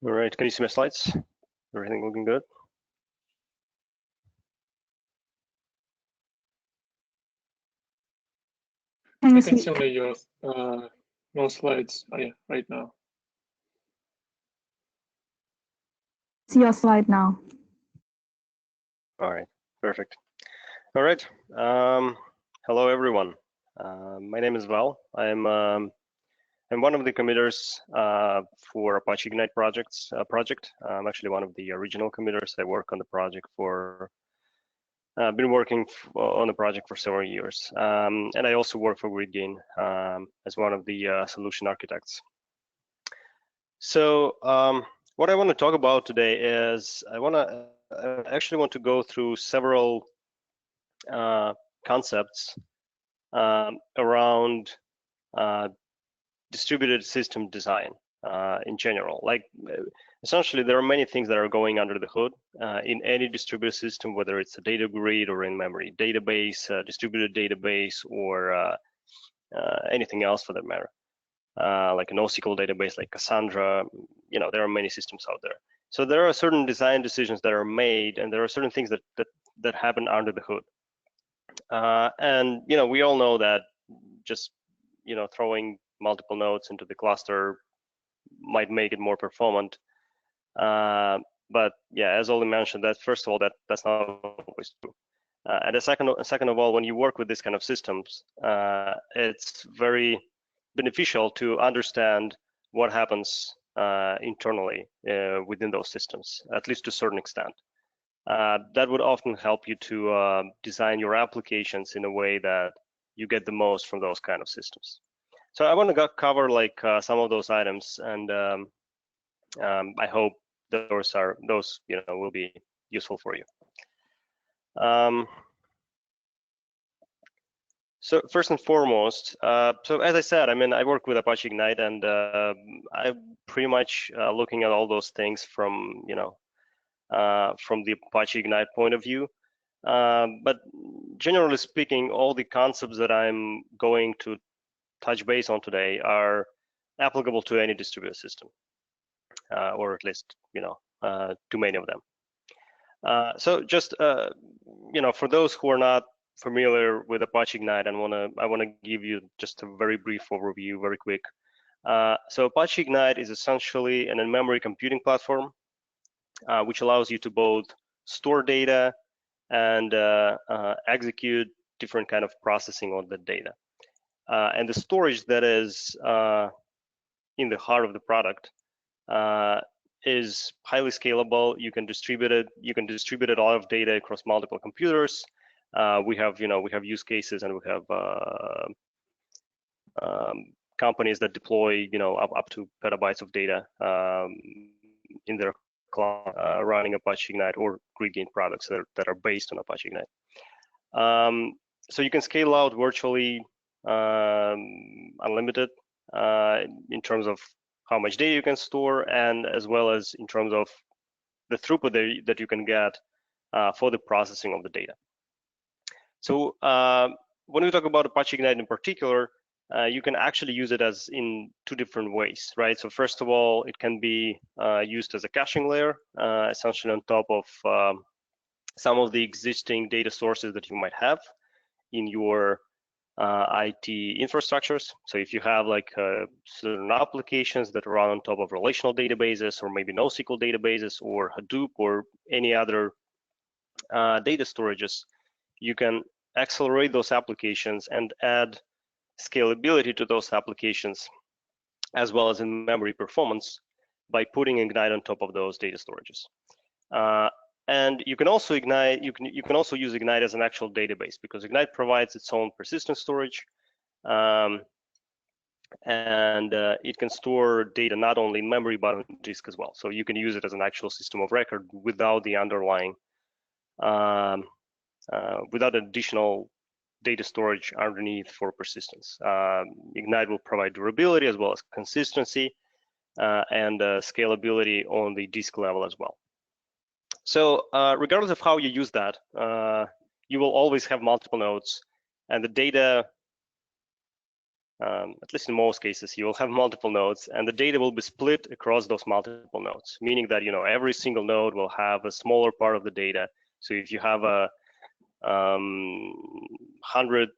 All right, can you see my slides? Everything looking good? I can see only your no slides right now. See your slide now. All right, perfect. All right, hello everyone. My name is Val. I'm one of the committers for Apache Ignite project. I'm actually one of the original committers. I work on the project for, been working on the project for several years. And I also work for GridGain as one of the solution architects. So what I want to talk about today is I actually want to go through several concepts around distributed system design in general. Like essentially, there are many things that are going under the hood in any distributed system, whether it's a data grid or in-memory database, distributed database, or anything else for that matter. Like a NoSQL database like Cassandra, you know, there are many systems out there. So there are certain design decisions that are made, and there are certain things that happen under the hood. And you know, we all know that just throwing multiple nodes into the cluster might make it more performant. But yeah, as Oli mentioned, that first of all, that's not always true. And second of all, when you work with this kind of systems, it's very beneficial to understand what happens internally within those systems, at least to a certain extent. That would often help you to design your applications in a way that you get the most from those kind of systems. So I want to cover like some of those items, and I hope those will be useful for you. So first and foremost, so as I said, I mean, I work with Apache Ignite, and I'm pretty much looking at all those things from from the Apache Ignite point of view. But generally speaking, all the concepts that I'm going to touch base on today are applicable to any distributed system, or at least to many of them. So just for those who are not familiar with Apache Ignite, I want to give you just a very brief overview, very quick. So Apache Ignite is essentially an in-memory computing platform, which allows you to both store data and execute different kind of processing on the data. And the storage that is in the heart of the product is highly scalable. You can distribute it. You can distribute a lot of data across multiple computers. We have use cases, and we have companies that deploy up to petabytes of data in their cloud running Apache Ignite or GridGain products that are based on Apache Ignite. So you can scale out virtually unlimited in terms of how much data you can store, and as well as in terms of the throughput that you can get for the processing of the data. So when we talk about Apache Ignite in particular, you can actually use it as in two different ways, right? So first of all, it can be used as a caching layer, essentially on top of some of the existing data sources that you might have in your IT infrastructures. So if you have like certain applications that run on top of relational databases, or maybe NoSQL databases, or Hadoop, or any other data storages, you can accelerate those applications and add scalability to those applications, as well as in memory performance, by putting Ignite on top of those data storages. And you can also Ignite. You can also use Ignite as an actual database, because Ignite provides its own persistent storage, and it can store data not only in memory but on disk as well. So you can use it as an actual system of record without the underlying, without additional data storage underneath for persistence. Ignite will provide durability as well as consistency and scalability on the disk level as well. So regardless of how you use that, you will always have multiple nodes, and the data at least in most cases, you will have multiple nodes, and the data will be split across those multiple nodes, meaning that every single node will have a smaller part of the data. So if you have a 100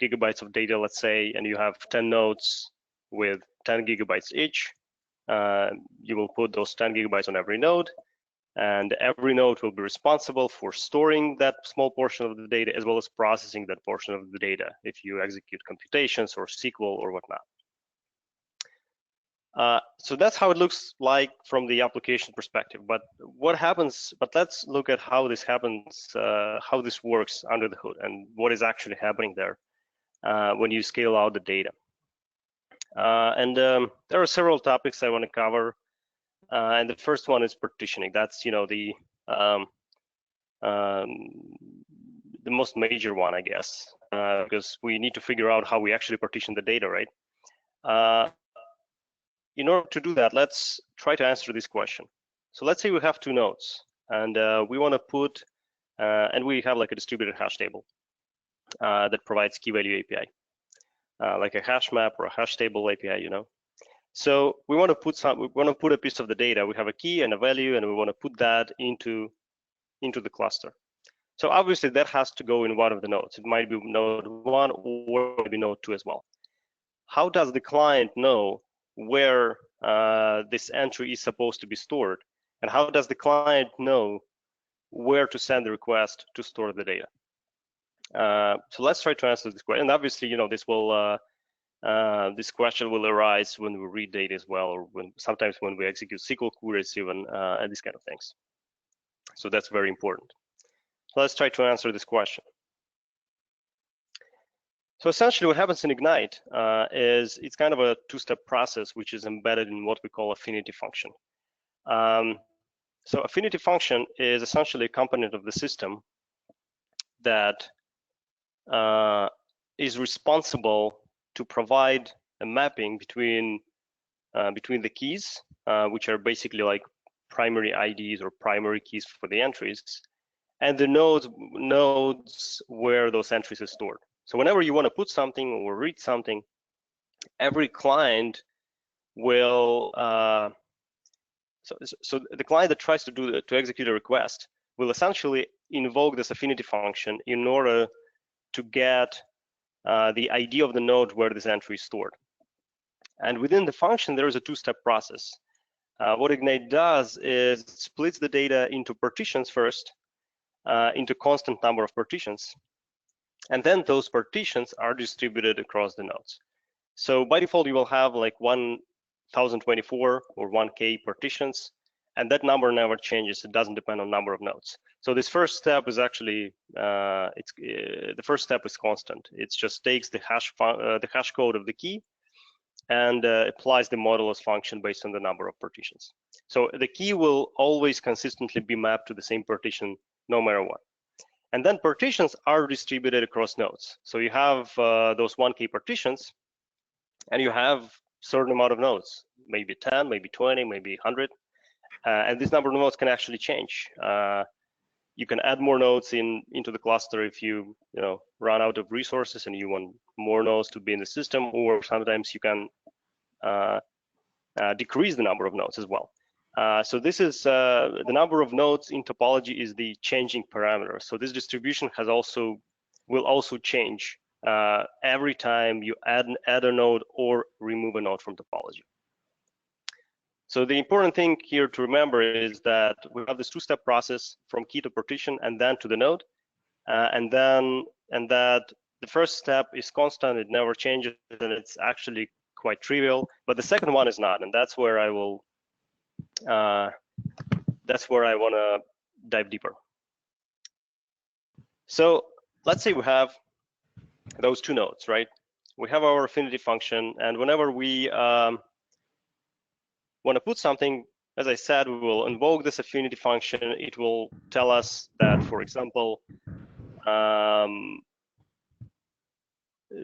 gigabytes of data, let's say, and you have 10 nodes with 10 gigabytes each, you will put those 10 gigabytes on every node, and every node will be responsible for storing that small portion of the data as well as processing that portion of the data if you execute computations or SQL or whatnot. So that's how it looks like from the application perspective. But what happens? But let's look at how this happens, how this works under the hood, and what is actually happening there when you scale out the data. There are several topics I want to cover. And the first one is partitioning. That's the most major one, I guess, because we need to figure out how we actually partition the data, right? In order to do that, let's try to answer this question. So let's say we have two nodes, and we want to put, and we have like a distributed hash table that provides key value API, like a hash map or a hash table API, So we want to put a piece of the data. We have a key and a value, and we want to put that into the cluster. So obviously that has to go in one of the nodes. It might be node 1 or maybe node 2 as well. How does the client know where this entry is supposed to be stored? And how does the client know where to send the request to store the data? So let's try to answer this question. And obviously, this will this question will arise when we read data as well, or sometimes when we execute SQL queries even, and these kind of things. So that's very important. So let's try to answer this question. So essentially what happens in Ignite is it's kind of a two-step process which is embedded in what we call affinity function. So affinity function is essentially a component of the system that is responsible to provide a mapping between the keys, which are basically like primary IDs or primary keys for the entries, and the nodes where those entries are stored. So whenever you want to put something or read something, every client will so the client that tries to execute a request will essentially invoke this affinity function in order to get the ID of the node where this entry is stored. And within the function, there is a two-step process. What Ignite does is it splits the data into partitions first, into constant number of partitions. And then those partitions are distributed across the nodes. So by default, you will have like 1024 or 1K partitions, and that number never changes. It doesn't depend on number of nodes. So this first step is actually the first step is constant. It just takes the hash code of the key and applies the modulus function based on the number of partitions. So the key will always consistently be mapped to the same partition no matter what. And then partitions are distributed across nodes. So you have those 1K partitions, and you have certain amount of nodes, maybe 10, maybe 20, maybe 100. And this number of nodes can actually change. You can add more nodes into the cluster if you run out of resources and you want more nodes to be in the system, or sometimes you can decrease the number of nodes as well. So this is the number of nodes in topology is the changing parameter. So this distribution will also change every time you add a node or remove a node from topology. So the important thing here to remember is that we have this two-step process from key to partition and then to the node, and that the first step is constant, it never changes, and it's actually quite trivial. But the second one is not, and that's where I will that's where I want to dive deeper. So let's say we have those two nodes, right? We have our affinity function, and whenever we want to put something, as I said, we will invoke this affinity function. It will tell us that, for example,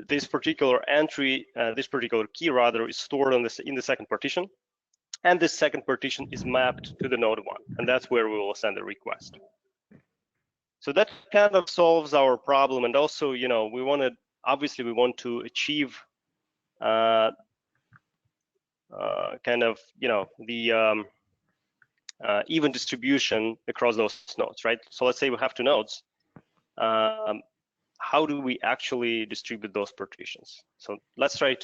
this particular entry, this particular key rather, is stored in the second partition, and this second partition is mapped to the node 1, and that's where we will send the request. So that kind of solves our problem, and also, we want to achieve kind of, the even distribution across those nodes, right? So let's say we have two nodes. How do we actually distribute those partitions? So let's try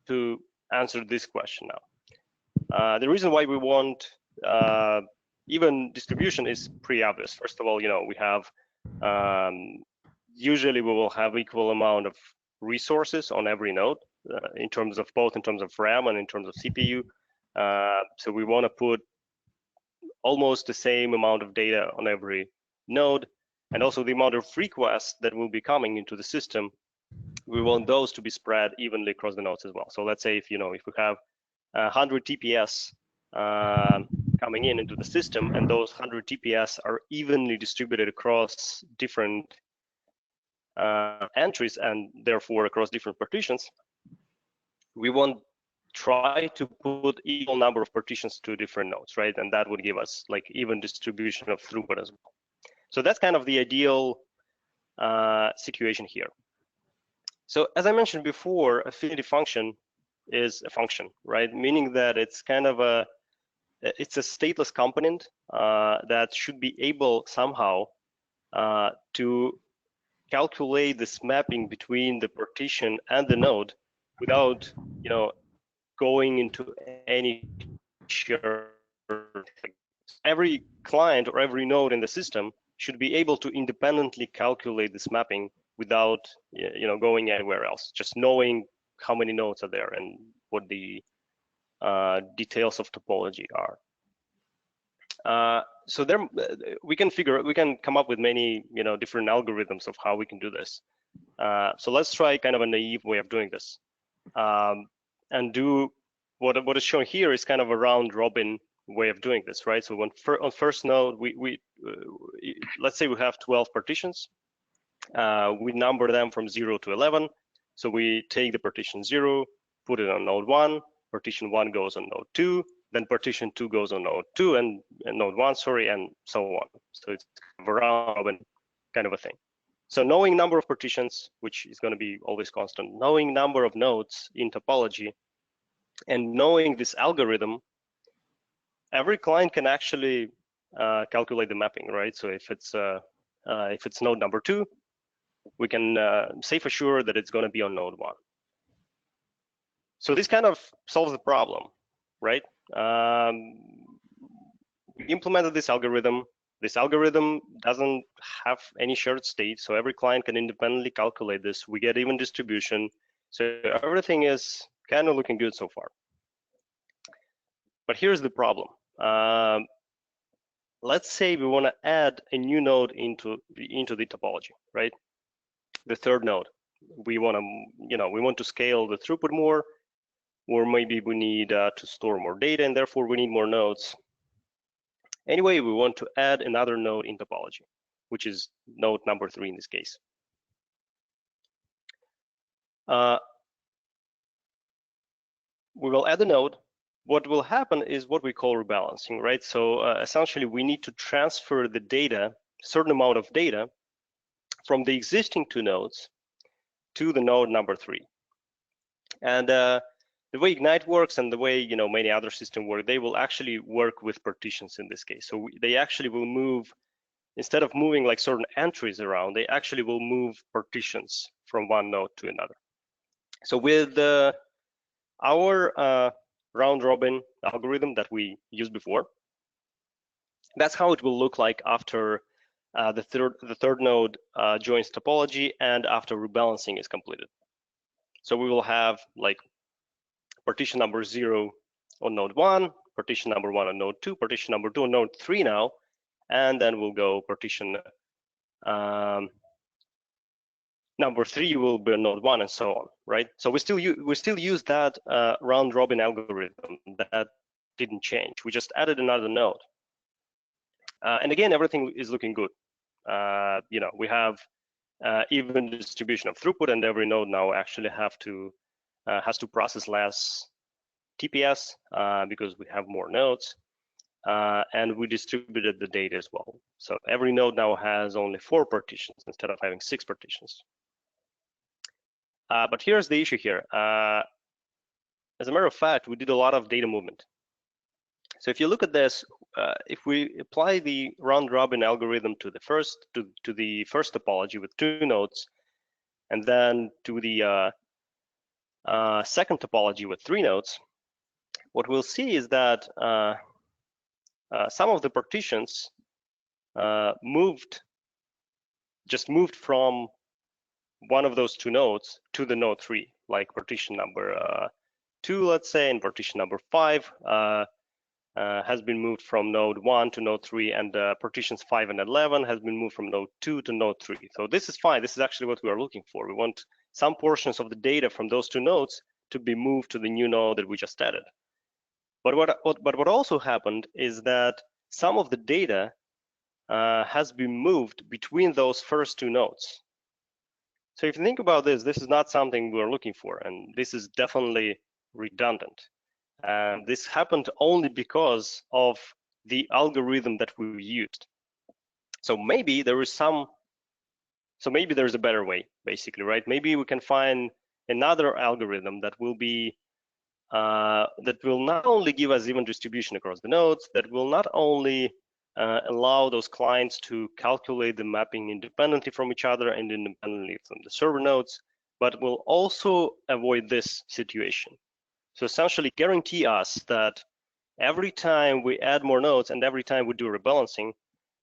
to answer this question now. The reason why we want even distribution is pretty obvious. First of all, we have usually we will have equal amount of resources on every node in terms of RAM and in terms of CPU. So we want to put almost the same amount of data on every node, and also the amount of requests that will be coming into the system, we want those to be spread evenly across the nodes as well. So let's say if we have 100 TPS coming into the system, and those 100 TPS are evenly distributed across different entries and therefore across different partitions, we want try to put equal number of partitions to different nodes, right? And that would give us like even distribution of throughput as well. So that's kind of the ideal situation here. So as I mentioned before, affinity function is a function, right? Meaning that it's kind of it's a stateless component that should be able somehow to calculate this mapping between the partition and the node without, going into any shared. Every client or every node in the system should be able to independently calculate this mapping without, going anywhere else. Just knowing how many nodes are there and what the details of topology are. So there, we can come up with many, different algorithms of how we can do this. So let's try kind of a naive way of doing this, and do what is shown here is kind of a round robin way of doing this, right? So on first node, we let's say we have 12 partitions. We number them from 0 to 11. So we take the partition 0, put it on node 1, partition 1 goes on node 2, then partition 2 goes on node 2 and node 1, sorry, and so on. So it's a round robin kind of a thing. So knowing number of partitions, which is going to be always constant, knowing number of nodes in topology, and knowing this algorithm, every client can actually calculate the mapping, right? So if it's node number 2, we can safe assure that it's going to be on node 1. So this kind of solves the problem, right? We implemented this algorithm. This algorithm doesn't have any shared state, so every client can independently calculate this. We get even distribution. So everything is kind of looking good so far. But here's the problem. Let's say we want to add a new node into the topology, right? The third node. We want to scale the throughput more, or maybe we need to store more data, and therefore we need more nodes. Anyway, we want to add another node in topology, which is node number 3 in this case. We will add a node. What will happen is what we call rebalancing, right? So essentially, we need to transfer the data, certain amount of data, from the existing 2 nodes to the node number 3. And the way Ignite works and the way many other systems work, they will actually work with partitions in this case. So they actually will move, instead of moving like certain entries around, they actually will move partitions from one node to another. So with our round robin algorithm that we used before, that's how it will look like after the third node joins topology and after rebalancing is completed. So we will have like partition number 0 on node 1, partition number 1 on node 2, partition number 2 on node 3 now, and then we'll go partition number 3 will be on node 1 and so on, right? So we still use that round robin algorithm. That didn't change. We just added another node, and again everything is looking good. We have even distribution of throughput, and every node now actually has to process less TPS because we have more nodes, and we distributed the data as well. So every node now has only 4 partitions instead of having 6 partitions. But here's the issue here. as a matter of fact, we did a lot of data movement. So if you look at this, if we apply the round-robin algorithm to the first topology with 2 nodes, and then to the second topology with 3 nodes, what we'll see is that some of the partitions just moved from one of those 2 nodes to the node 3, like partition number 2, let's say, and partition number 5 has been moved from node 1 to node 3, and partitions 5 and 11 has been moved from node 2 to node 3. So this is fine. This is actually what we are looking for. We want some portions of the data from those 2 nodes to be moved to the new node that we just added. But what also happened is that some of the data has been moved between those first 2 nodes. So if you think about this, this is not something we're looking for, and this is definitely redundant. And this happened only because of the algorithm that we used. So maybe there is maybe there's a better way, basically, right? Maybe we can find another algorithm that will be that will not only give us even distribution across the nodes, that will not only allow those clients to calculate the mapping independently from each other and independently from the server nodes, but will also avoid this situation. So essentially guarantee us that every time we add more nodes and every time we do rebalancing,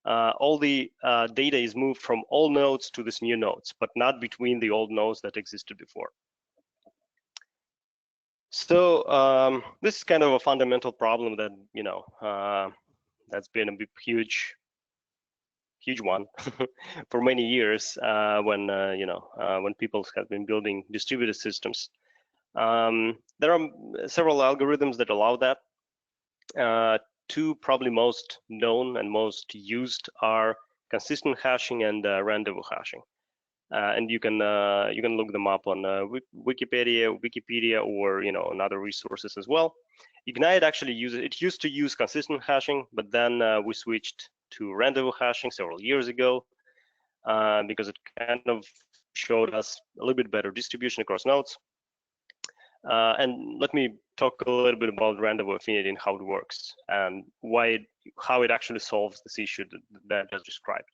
all the data is moved from all nodes to this new nodes, but not between the old nodes that existed before. So this is kind of a fundamental problem that, you know, that's been a big, huge one for many years when, you know, when people have been building distributed systems. There are several algorithms that allow that. 2 probably most known and most used are consistent hashing and rendezvous hashing. And you can look them up on Wikipedia, or, you know, on other resources as well. Ignite actually used to use consistent hashing, but then we switched to rendezvous hashing several years ago because it kind of showed us a little bit better distribution across nodes. And let me talk a little bit about Rendezvous Affinity and how it works and how it actually solves this issue that I just described.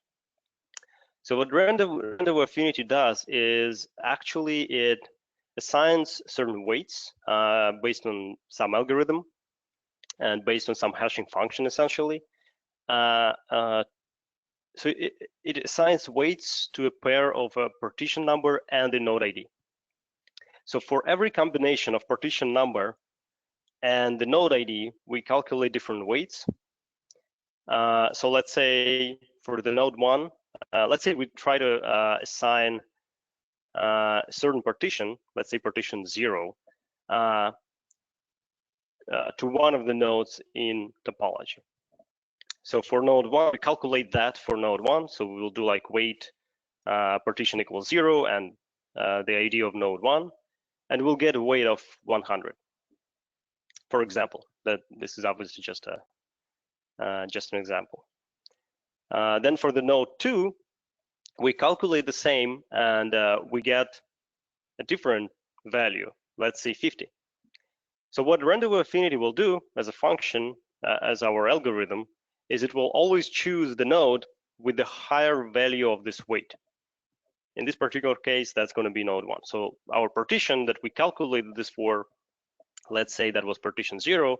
So what Rendezvous Affinity does is actually it assigns certain weights based on some algorithm and based on some hashing function, essentially. So it assigns weights to a pair of a partition number and a node ID. So for every combination of partition number and the node ID, we calculate different weights. So let's say for the node 1, let's say we try to assign a certain partition, let's say partition 0, to one of the nodes in topology. So for node 1, we calculate that for node 1. So we will do like weight partition equals 0 and the ID of node 1. And we'll get a weight of 100, for example. That this is obviously just an example. Then for the node 2, we calculate the same and we get a different value, let's say 50. So what Rendezvous Affinity will do as a function, as our algorithm, is it will always choose the node with the higher value of this weight. In this particular case, that's going to be node 1. So our partition that we calculated this for, let's say that was partition 0,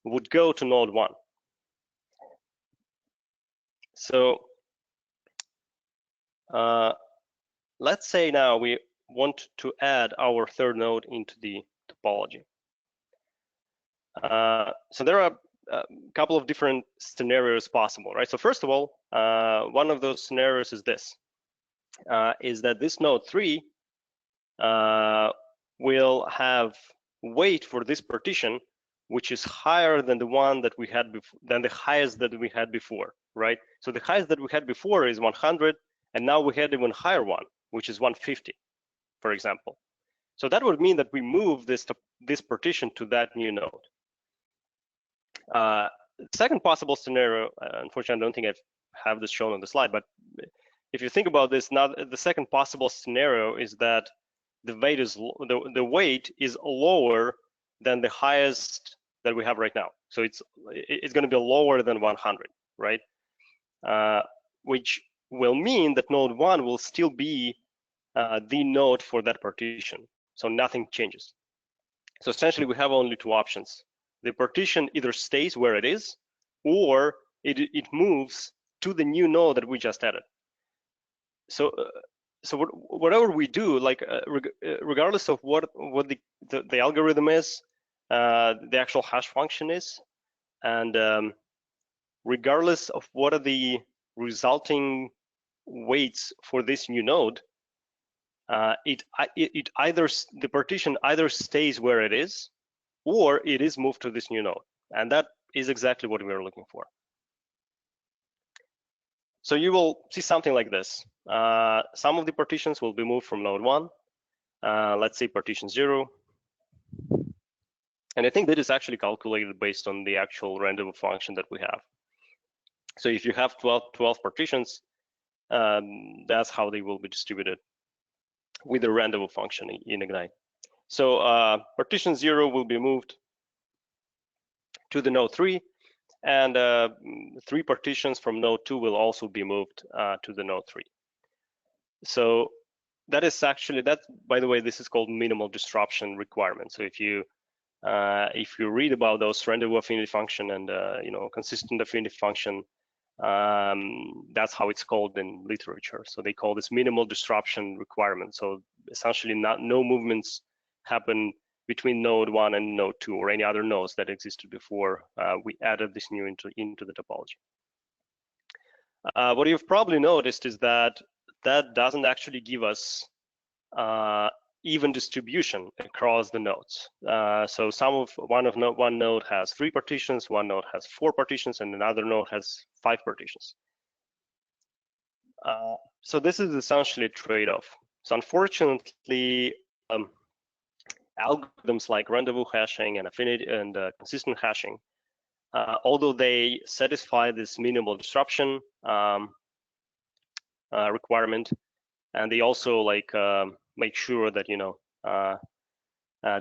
would go to node 1. So let's say now we want to add our third node into the topology. So there are a couple of different scenarios possible, right? So first of all, one of those scenarios is this. Is that this node 3 will have weight for this partition, which is higher than the one that we had before, than the highest that we had before, right? So the highest that we had before is 100, and now we had even higher one, which is 150, for example. So that would mean that we move this partition to that new node. Second possible scenario, unfortunately, I don't think I have this shown on the slide, but if you think about this, now the second possible scenario is that the weight is lower than the highest that we have right now. So it's going to be lower than 100, right? Which will mean that node 1 will still be the node for that partition. So nothing changes. So essentially, we have only two options. The partition either stays where it is, or it moves to the new node that we just added. So whatever we do, like regardless of what the algorithm is, the actual hash function is, and regardless of what are the resulting weights for this new node, the partition either stays where it is, or it is moved to this new node, and that is exactly what we are looking for. So you will see something like this. Some of the partitions will be moved from node 1. Let's say partition 0. And I think that is actually calculated based on the actual Rendezvous function that we have. So if you have 12 partitions, that's how they will be distributed with the Rendezvous function in Ignite. So partition 0 will be moved to the node 3, and 3 partitions from node 2 will also be moved to the node 3. So that is actually, by the way, this is called minimal disruption requirement. So if you read about those Rendezvous affinity function and consistent affinity function, that's how it's called in literature. So they call this minimal disruption requirement. So essentially, no movements happen between node 1 and node 2 or any other nodes that existed before we added this new into the topology. What you've probably noticed is that doesn't actually give us even distribution across the nodes. So one node has 3 partitions, one node has 4 partitions, and another node has 5 partitions. So this is essentially a trade-off. So unfortunately, algorithms like rendezvous hashing and affinity and consistent hashing, although they satisfy this minimal disruption requirement, and they also make sure that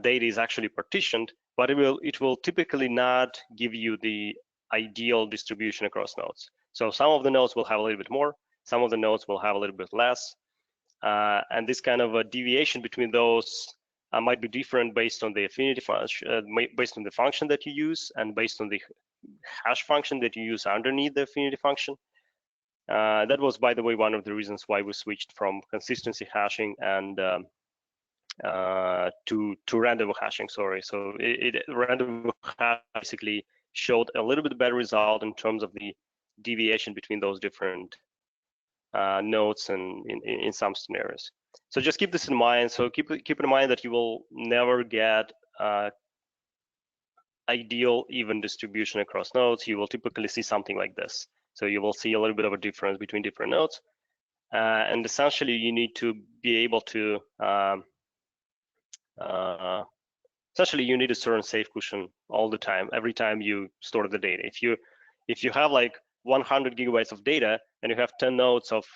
data is actually partitioned, but it will typically not give you the ideal distribution across nodes. So some of the nodes will have a little bit more, some of the nodes will have a little bit less, and this kind of a deviation between those might be different based on the affinity function, based on the function that you use, and based on the hash function that you use underneath the affinity function. That was, by the way, one of the reasons why we switched from consistency hashing and to rendezvous hashing. Sorry, so rendezvous hash basically showed a little bit better result in terms of the deviation between those different nodes and in some scenarios. So just keep this in mind. So keep in mind that you will never get ideal even distribution across nodes. You will typically see something like this. So you will see a little bit of a difference between different nodes. And essentially, you need to be able to, essentially, you need a certain safe cushion all the time, every time you store the data. If you have like 100 gigabytes of data and you have 10 nodes of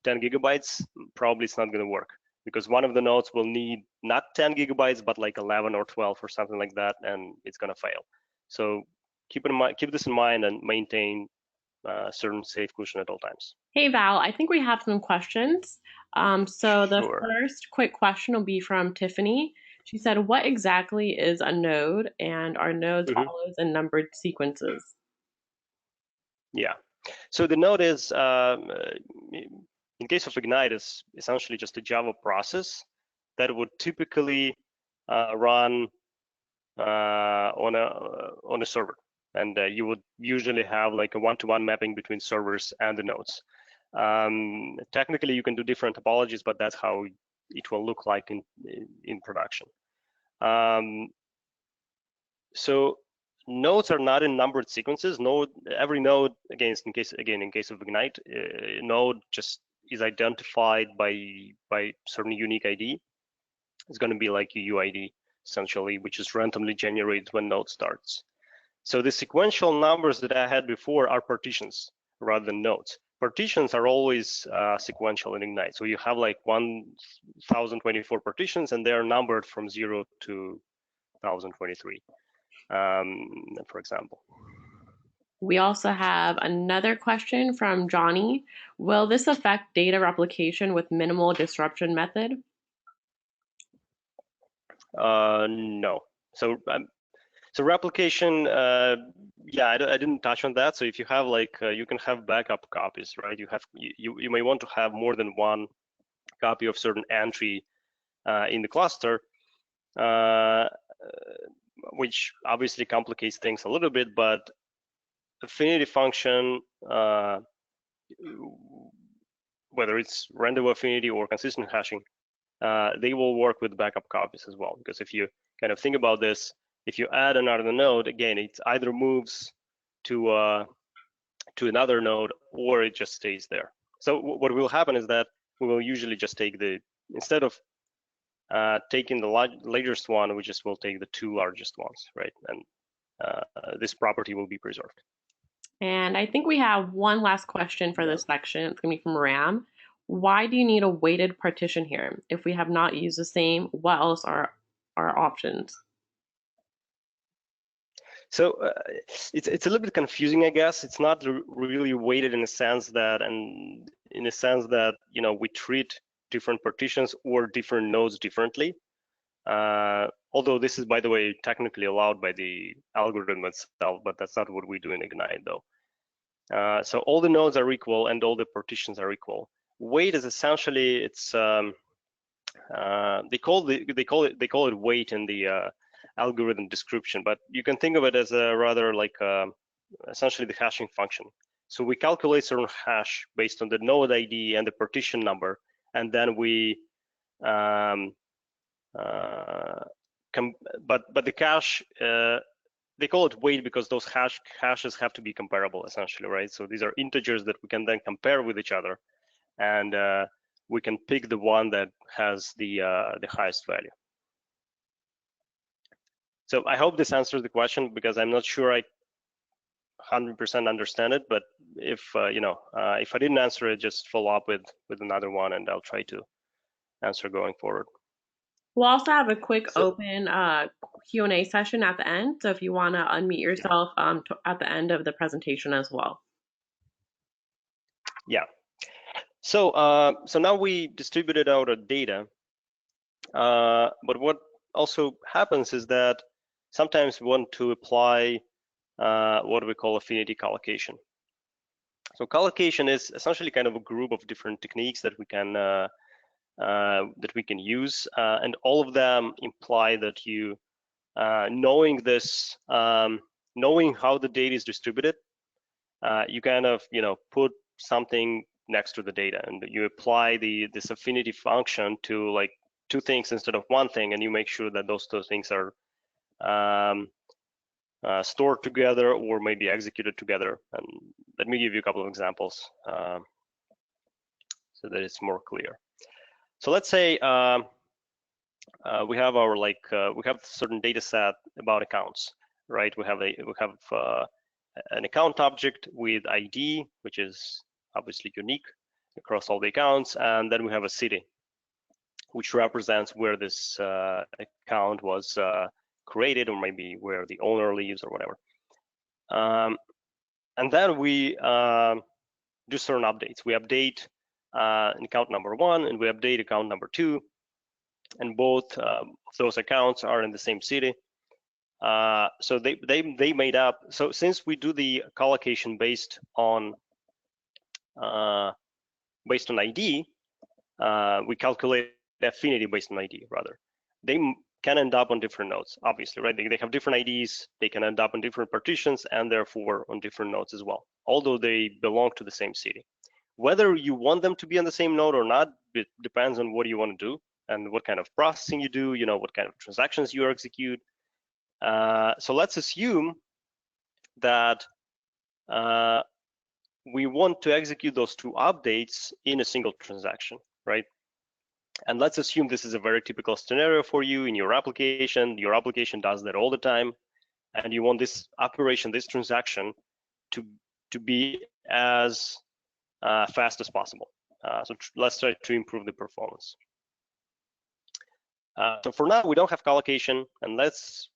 10 gigabytes, probably it's not going to work, because one of the nodes will need not 10 gigabytes, but like 11 or 12 or something like that, and it's going to fail. So keep this in mind and maintain certain safe cushion at all times. Hey Val, I think we have some questions. So the Sure. first quick question will be from Tiffany. She said, what exactly is a node, and are nodes follows in numbered sequences? Yeah, so the node is, in case of Ignite, is essentially just a Java process that would typically run on a server. And you would usually have like a one-to-one mapping between servers and the nodes. Technically, you can do different topologies, but that's how it will look like in production. So nodes are not in numbered sequences. Every node, in case of Ignite, node just is identified by certain unique ID. It's going to be like a UID essentially, which is randomly generated when node starts. So the sequential numbers that I had before are partitions rather than nodes. Partitions are always sequential in Ignite. So you have like 1,024 partitions, and they are numbered from 0 to 1023, for example. We also have another question from Johnny. Will this affect data replication with minimal disruption method? No. So replication, yeah, I didn't touch on that. So if you have like, you can have backup copies, right? You may want to have more than one copy of certain entry in the cluster, which obviously complicates things a little bit, but affinity function, whether it's Rendezvous affinity or consistent hashing, they will work with backup copies as well. Because if you kind of think about this, if you add another node, again, it either moves to another node or it just stays there. So what will happen is that we will usually just take instead of taking the largest one, we just will take the two largest ones, right? And this property will be preserved. And I think we have one last question for this section. It's going to be from Ram. Why do you need a weighted partition here? If we have not used the same, what else are our options? So it's a little bit confusing, I guess. It's not really weighted in a sense that, we treat different partitions or different nodes differently. Although this is, by the way, technically allowed by the algorithm itself, but that's not what we do in Ignite, though. So all the nodes are equal and all the partitions are equal. Weight is essentially they call it weight in the algorithm description, but you can think of it as a rather like essentially the hashing function. So we calculate certain hash based on the node ID and the partition number, and then we but the cache, they call it weight because those hashes have to be comparable, essentially, right? So these are integers that we can then compare with each other, and we can pick the one that has the highest value. So I hope this answers the question, because I'm not sure I 100% understand it, but if if I didn't answer it, just follow up with another one, and I'll try to answer going forward. We'll also have a quick open Q&A session at the end. So if you want to unmute yourself at the end of the presentation as well. Yeah. So so now we distributed out our data, but what also happens is that sometimes we want to apply what we call affinity collocation. So collocation is essentially kind of a group of different techniques that we can use, and all of them imply that you knowing how the data is distributed, you kind of put something next to the data, and you apply this affinity function to like two things instead of one thing, and you make sure that those two things are stored together or maybe executed together. And let me give you a couple of examples so that it's more clear. So let's say we have our we have a certain data set about accounts, right? We have an account object with ID, which is obviously unique across all the accounts, and then we have a city, which represents where this account was created, or maybe where the owner lives or whatever. And then we do certain updates. We update account number 1 and we update account number 2, and both those accounts are in the same city. So they made up. So since we do the collocation based on ID, we calculate the affinity based on ID rather. They can end up on different nodes, obviously, right? They have different IDs. They can end up on different partitions and therefore on different nodes as well, although they belong to the same city. Whether you want them to be on the same node or not, it depends on what you want to do and what kind of processing you do, what kind of transactions you execute. So let's assume that we want to execute those two updates in a single transaction, right? And let's assume this is a very typical scenario for you in your application. Your application does that all the time, and you want this operation, this transaction, to be as fast as possible. So let's try to improve the performance. So for now, we don't have collocation, and let's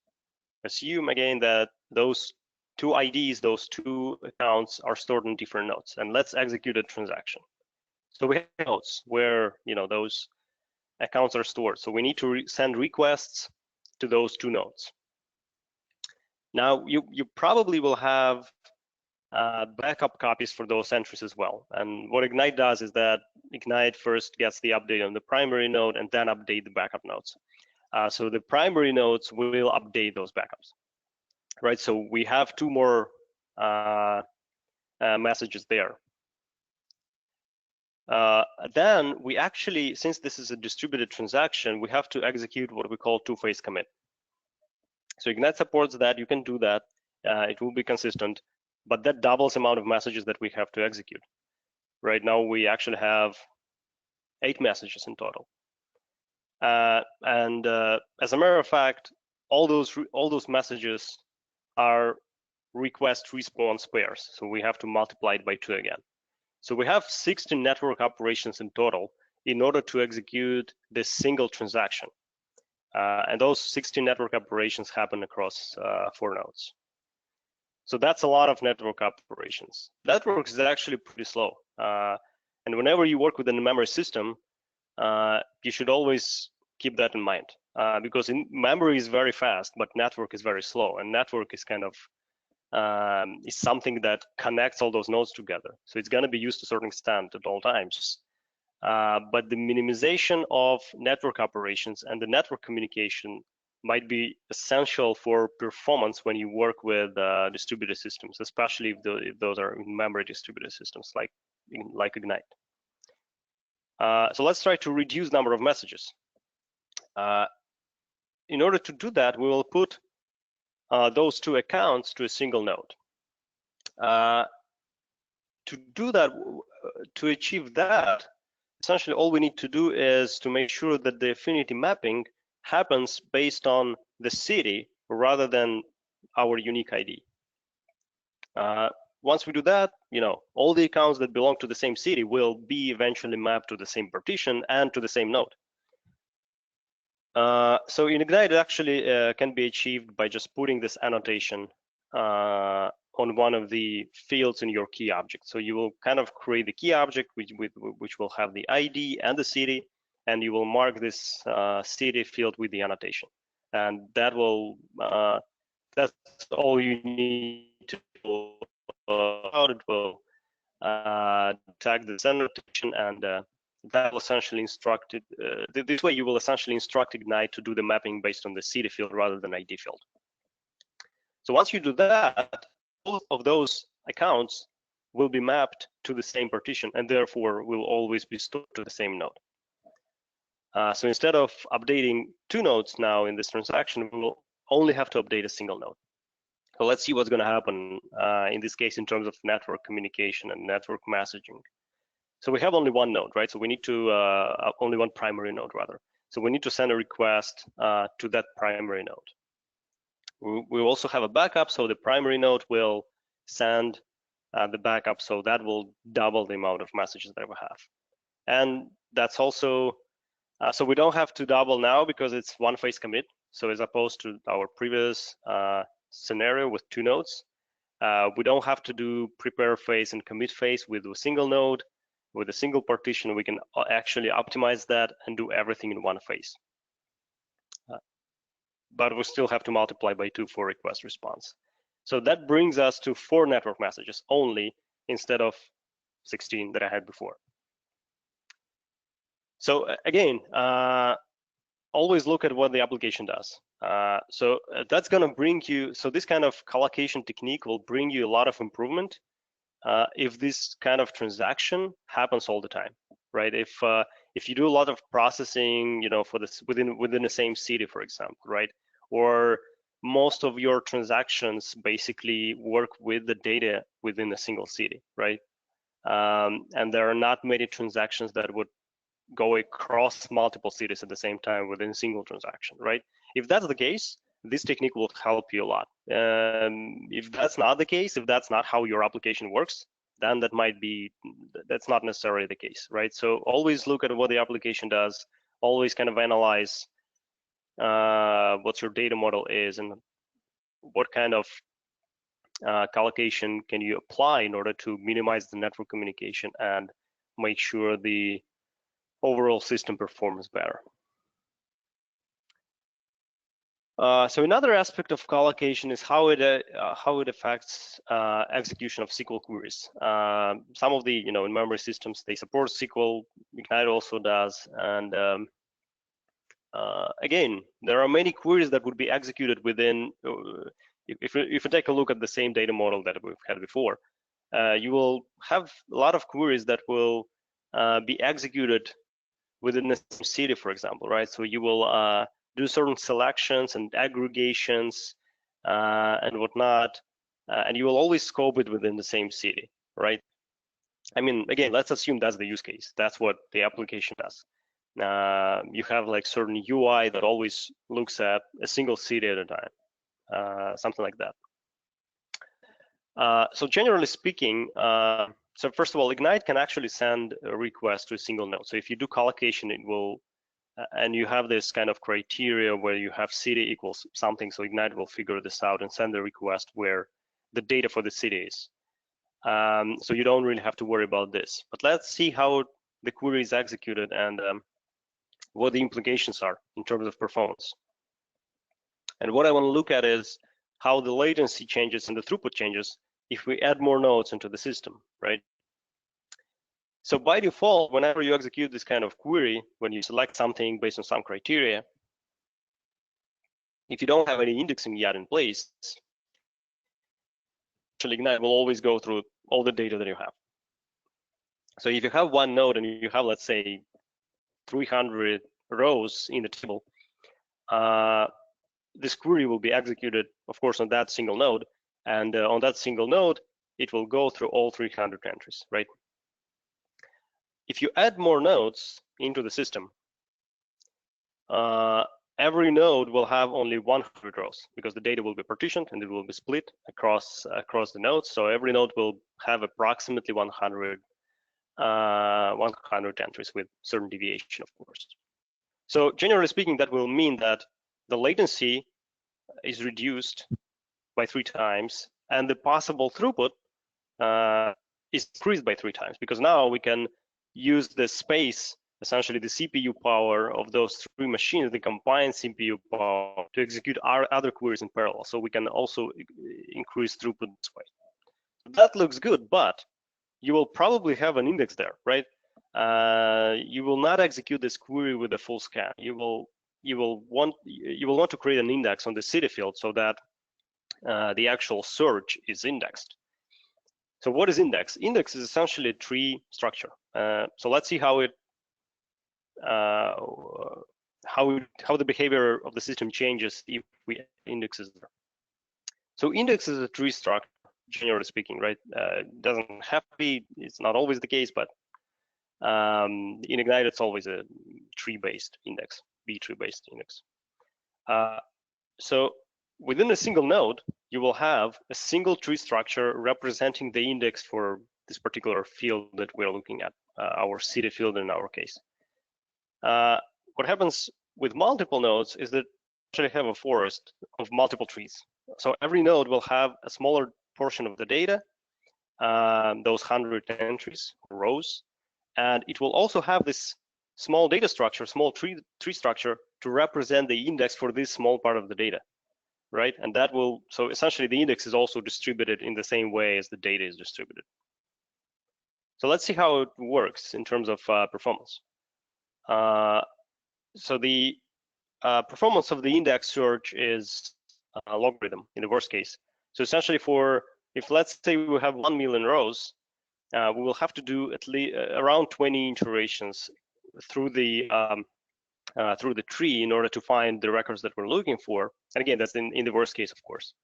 assume again that those two IDs, those two accounts are stored in different nodes, and let's execute a transaction. So we have nodes where those accounts are stored. So we need to send requests to those two nodes. Now you probably will have backup copies for those entries as well. And what Ignite does is that Ignite first gets the update on the primary node and then update the backup nodes. So the primary nodes will update those backups, right? So we have two more messages there. Then we actually, since this is a distributed transaction, we have to execute what we call two-phase commit. So Ignite supports that. You can do that. It will be consistent, but that doubles the amount of messages that we have to execute. Right now, we actually have 8 messages in total. As a matter of fact, all those messages are request response pairs. So we have to multiply it by 2 again. So we have 16 network operations in total in order to execute this single transaction. And those 16 network operations happen across 4 nodes. So that's a lot of network operations. Network is actually pretty slow. And whenever you work with a memory system, you should always keep that in mind. Because memory is very fast, but network is very slow. And network is kind of is something that connects all those nodes together. So it's going to be used to a certain extent at all times. But the minimization of network operations and the network communication might be essential for performance when you work with distributed systems, especially if those are memory distributed systems like Ignite. So let's try to reduce number of messages. In order to do that, we will put those 2 accounts to a single node. To do that, to achieve that, essentially all we need to do is to make sure that the affinity mapping happens based on the city rather than our unique ID. Once we do that, all the accounts that belong to the same city will be eventually mapped to the same partition and to the same node. So in Ignite, it actually can be achieved by just putting this annotation on one of the fields in your key object. So you will kind of create the key object which will have the ID and the city, and you will mark this city field with the annotation. And that will that's all you need to do. It will tag the annotation, and that will essentially instruct it. This way, you will essentially instruct Ignite to do the mapping based on the city field rather than ID field. So once you do that, all of those accounts will be mapped to the same partition and therefore will always be stored to the same node. So instead of updating 2 nodes now in this transaction, we will only have to update a single node. So let's see what's going to happen in this case in terms of network communication and network messaging. So we have only one node, right? So we need to only one primary node rather. So we need to send a request to that primary node. We also have a backup, so the primary node will send the backup, so that will double the amount of messages that we have. And that's also, so we don't have to double now because it's one-phase commit. So as opposed to our previous scenario with 2 nodes, we don't have to do prepare phase and commit phase with a single node. With a single partition, we can actually optimize that and do everything in one phase. But we still have to multiply by 2 for request response. So that brings us to 4 network messages only instead of 16 that I had before. So again, always look at what the application does. So that's going to bring you, so this kind of collocation technique will bring you a lot of improvement if this kind of transaction happens all the time, right? If you do a lot of processing, for this within the same city, for example, right? Or most of your transactions basically work with the data within a single city, right? And there are not many transactions that would go across multiple cities at the same time within a single transaction, right? If that's the case, this technique will help you a lot. If that's not the case, if that's not how your application works, then that's not necessarily the case, right? So always look at what the application does, always kind of analyze what your data model is, and what kind of collocation can you apply in order to minimize the network communication and make sure the overall system performs better. So another aspect of collocation is how it affects execution of SQL queries. Some of the in-memory systems, they support SQL. Ignite also does, and again, there are many queries that would be executed within. If you take a look at the same data model that we've had before, you will have a lot of queries that will be executed within the same city, for example, right? So you will do certain selections and aggregations and whatnot, and you will always scope it within the same city, right? I mean, again, let's assume that's the use case. That's what the application does. You have like certain UI that always looks at a single city at a time, something like that. So generally speaking, so first of all, Ignite can actually send a request to a single node. So if you do collocation, it will, and you have this kind of criteria where you have city equals something, so Ignite will figure this out and send the request where the data for the city is. So you don't really have to worry about this. But let's see how the query is executed and what the implications are in terms of performance. And what I want to look at is how the latency changes and the throughput changes if we add more nodes into the system, right? So by default, whenever you execute this kind of query, when you select something based on some criteria, if you don't have any indexing yet in place, actually Ignite will always go through all the data that you have. So if you have one node and you have, let's say, 300 rows in the table, this query will be executed, of course, on that single node. And on that single node, it will go through all 300 entries, right? If you add more nodes into the system, every node will have only 100 rows because the data will be partitioned and it will be split across the nodes. So every node will have approximately 100 entries with certain deviation, of course. So generally speaking, that will mean that the latency is reduced by 3 times, and the possible throughput is increased by 3 times, because now we can use the space, essentially the CPU power of those 3 machines, the combined CPU power, to execute our other queries in parallel. So we can also increase throughput this way. That looks good, but you will probably have an index there, right? You will not execute this query with a full scan. You will want to create an index on the city field so that the actual search is indexed. So what is index? Index is essentially a tree structure. So let's see how the behavior of the system changes if we indexes there. So index is a tree structure, generally speaking, right? It doesn't have to be. It's not always the case, but in Ignite, it's always a tree-based index, B-tree-based index. So within a single node, you will have a single tree structure representing the index for this particular field that we're looking at, our city field in our case. What happens with multiple nodes is that you actually have a forest of multiple trees. So every node will have a smaller portion of the data, those 100 entries, rows, and it will also have this small data structure, small tree structure to represent the index for this small part of the data, right? And that will, so essentially the index is also distributed in the same way as the data is distributed. So let's see how it works in terms of performance. So the performance of the index search is a logarithm in the worst case. So essentially if let's say we have 1 million rows, we will have to do at least around 20 iterations through the tree in order to find the records that we're looking for. And again, that's in the worst case, of course.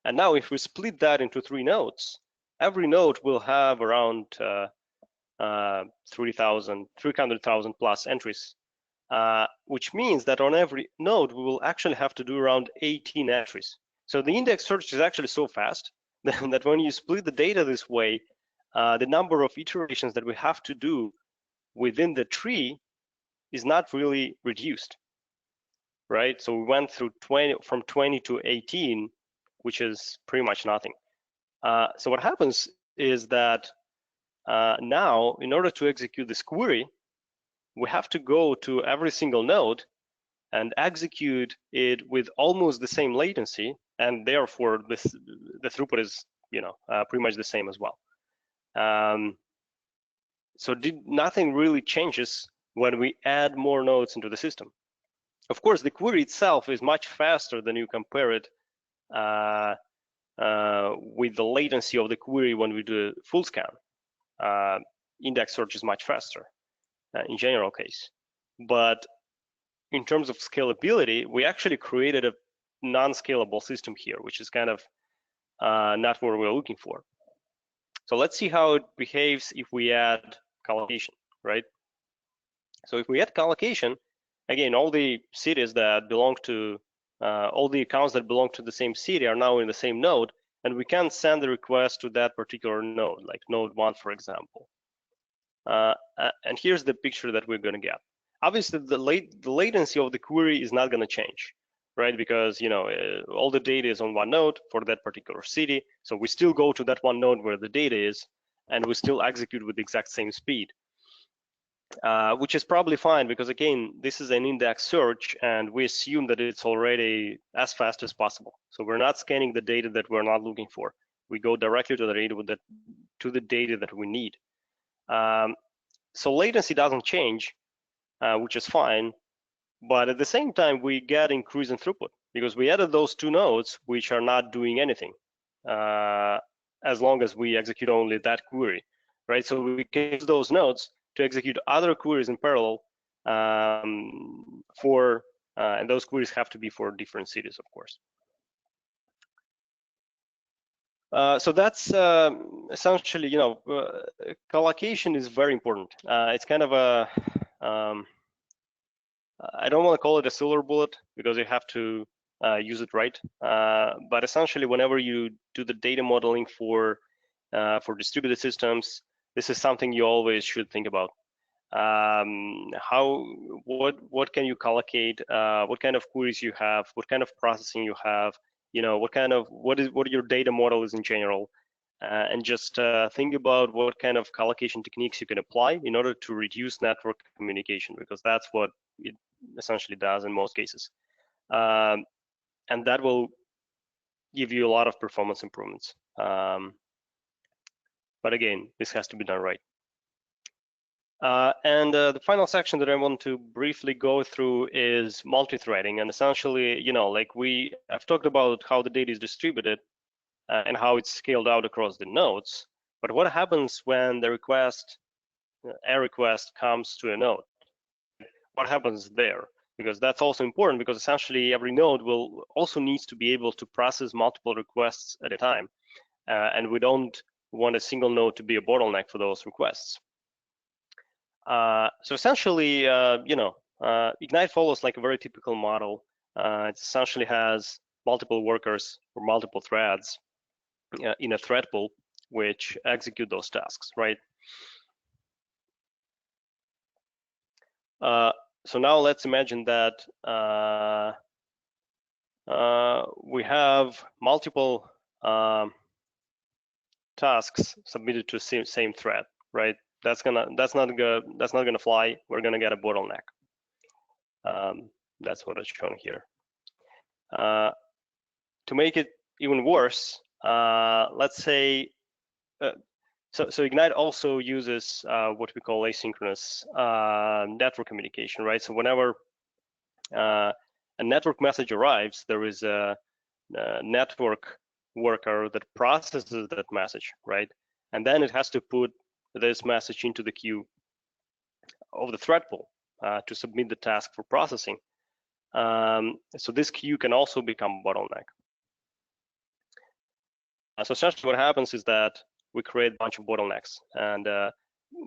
And now if we split that into 3 nodes, every node will have around 300,000 plus entries, which means that on every node, we will actually have to do around 18 entries. So the index search is actually so fast that when you split the data this way, the number of iterations that we have to do within the tree is not really reduced. right? So we went through from 20 to 18, which is pretty much nothing. So what happens is that now, in order to execute this query, we have to go to every single node and execute it with almost the same latency, and therefore the throughput is, pretty much the same as well. So nothing really changes when we add more nodes into the system. Of course, the query itself is much faster than you compare it with the latency of the query when we do a full scan. Index search is much faster in general case. But in terms of scalability, we actually created a non-scalable system here, which is kind of not what we're looking for. So let's see how it behaves if we add collocation, right? So if we add collocation, again, all the cities that belong to, all the accounts that belong to the same city are now in the same node, and we can send the request to that particular node, like node 1, for example. And here's the picture that we're going to get. Obviously, the latency of the query is not going to change, right? Because all the data is on one node for that particular city. So we still go to that one node where the data is, and we still execute with the exact same speed, which is probably fine because again, this is an index search, and we assume that it's already as fast as possible. So we're not scanning the data that we're not looking for. We go directly to the data that we need. So latency doesn't change, which is fine, but at the same time, we get increase in throughput because we added those two nodes which are not doing anything as long as we execute only that query, right? So we can use those nodes to execute other queries in parallel and those queries have to be for different cities, of course. So that's essentially, collocation is very important. It's kind of a, I don't want to call it a silver bullet because you have to use it right. But essentially, whenever you do the data modeling for distributed systems, this is something you always should think about. What can you collocate? What kind of queries you have? What kind of processing you have? What your data model is in general, and just think about what kind of collocation techniques you can apply in order to reduce network communication, because that's what it essentially does in most cases, and that will give you a lot of performance improvements. But again, this has to be done right. And the final section that I want to briefly go through is multi-threading. And essentially, I've talked about how the data is distributed and how it's scaled out across the nodes. But what happens when a request comes to a node? What happens there? Because that's also important, because essentially every node will also needs to be able to process multiple requests at a time. And we don't want a single node to be a bottleneck for those requests. So essentially, Ignite follows like a very typical model. It essentially has multiple workers or multiple threads in a thread pool, which execute those tasks, right? So now let's imagine that we have multiple tasks submitted to the same thread, right? That's not gonna fly. We're gonna get a bottleneck. That's what is shown here. To make it even worse, let's say, so Ignite also uses what we call asynchronous network communication, right? So whenever a network message arrives, there is a network worker that processes that message, right? And then it has to put this message into the queue of the thread pool to submit the task for processing. So this queue can also become a bottleneck. So essentially what happens is that we create a bunch of bottlenecks, and the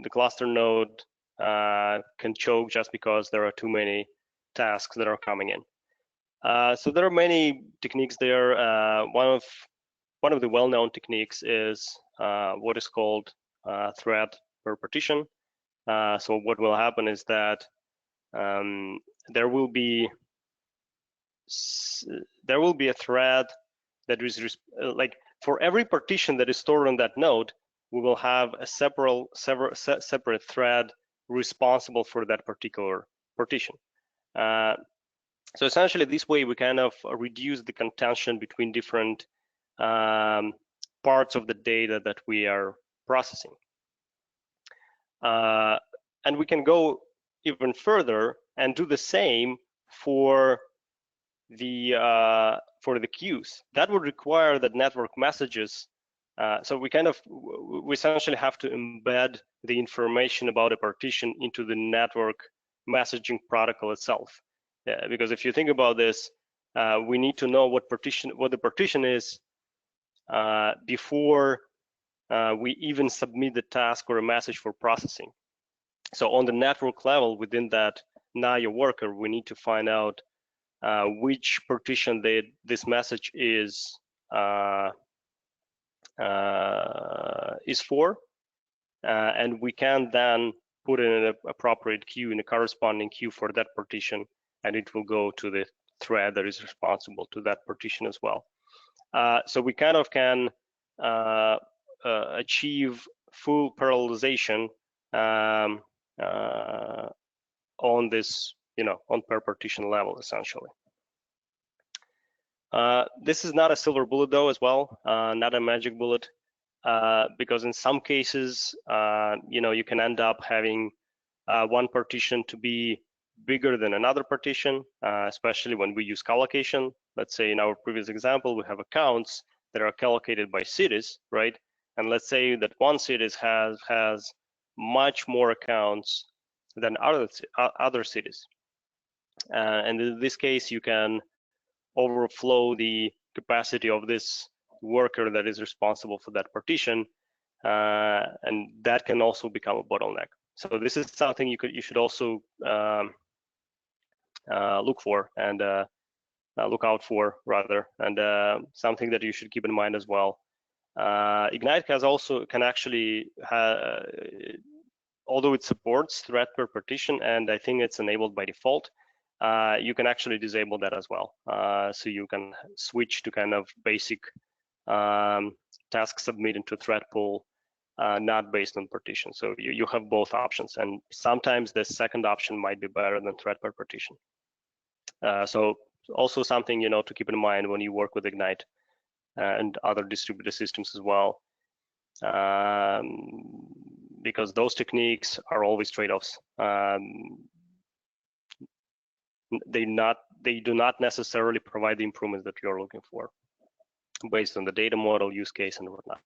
cluster node can choke just because there are too many tasks that are coming in. So there are many techniques there. One of the well-known techniques is what is called Thread-Per-Partition. So what will happen is that there will be there will be a thread that is like for every partition that is stored on that node, we will have a separate thread responsible for that particular partition. So essentially, this way we kind of reduce the contention between different parts of the data that we are processing. And we can go even further and do the same for the queues. That would require that network messages. So we essentially have to embed the information about a partition into the network messaging protocol itself. Yeah, because if you think about this, we need to know what the partition is before we even submit the task or a message for processing. So on the network level within that NIO worker, we need to find out which partition this message is for, and we can then put in an appropriate queue in a corresponding queue for that partition, and it will go to the thread that is responsible to that partition as well. So we kind of can achieve full parallelization on this, on per partition level, essentially. This is not a silver bullet though, as well, not a magic bullet, because in some cases, you can end up having one partition to be bigger than another partition, especially when we use collocation. Let's say in our previous example, we have accounts that are collocated by cities, right? And let's say that one city has much more accounts than other cities. And in this case, you can overflow the capacity of this worker that is responsible for that partition, and that can also become a bottleneck. So this is something you should also look for and look out for, rather, and something that you should keep in mind as well. Ignite can actually, although it supports Thread-Per-Partition, and I think it's enabled by default, you can actually disable that as well. So you can switch to kind of basic task submit into thread pool, not based on partition. So you have both options, and sometimes the second option might be better than Thread-Per-Partition. So also something to keep in mind when you work with Ignite and other distributed systems as well, because those techniques are always trade-offs. They do not necessarily provide the improvements that you're looking for based on the data model, use case, and whatnot.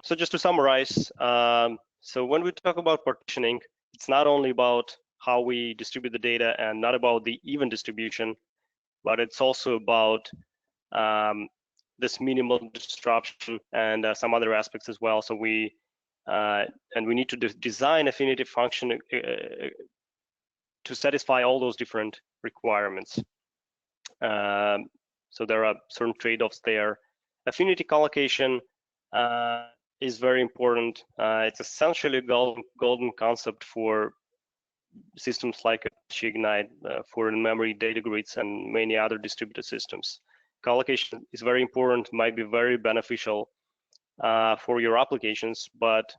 So just to summarize, so when we talk about partitioning, it's not only about how we distribute the data and not about the even distribution, but it's also about this minimal disruption and some other aspects as well. So we need to design affinity function to satisfy all those different requirements. So there are certain trade-offs there. Affinity collocation is very important. It's essentially a golden concept for systems like Apache Ignite, for in-memory data grids, and many other distributed systems. Collocation is very important, might be very beneficial for your applications, but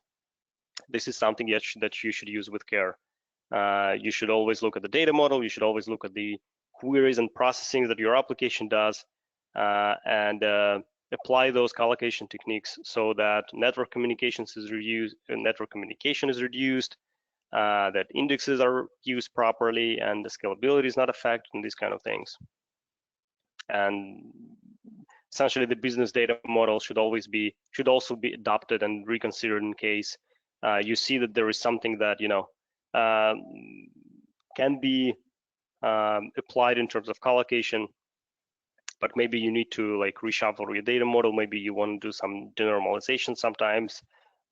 this is something that you should use with care. You should always look at the data model. You should always look at the queries and processing that your application does, and apply those collocation techniques so that network communication is reduced, that indexes are used properly, and the scalability is not affected, and these kind of things. And essentially, the business data model should also be adopted and reconsidered in case you see that there is something that can be applied in terms of collocation, but maybe you need to reshuffle your data model. Maybe you want to do some denormalization sometimes,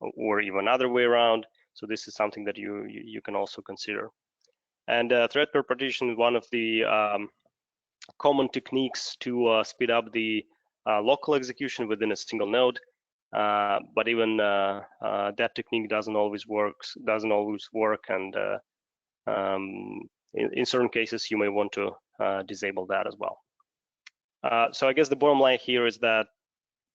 or even other way around. So this is something that you can also consider. And Thread-Per-Partition is one of the common techniques to speed up the local execution within a single node. But even that technique doesn't always work, and in certain cases, you may want to disable that as well. So I guess the bottom line here is that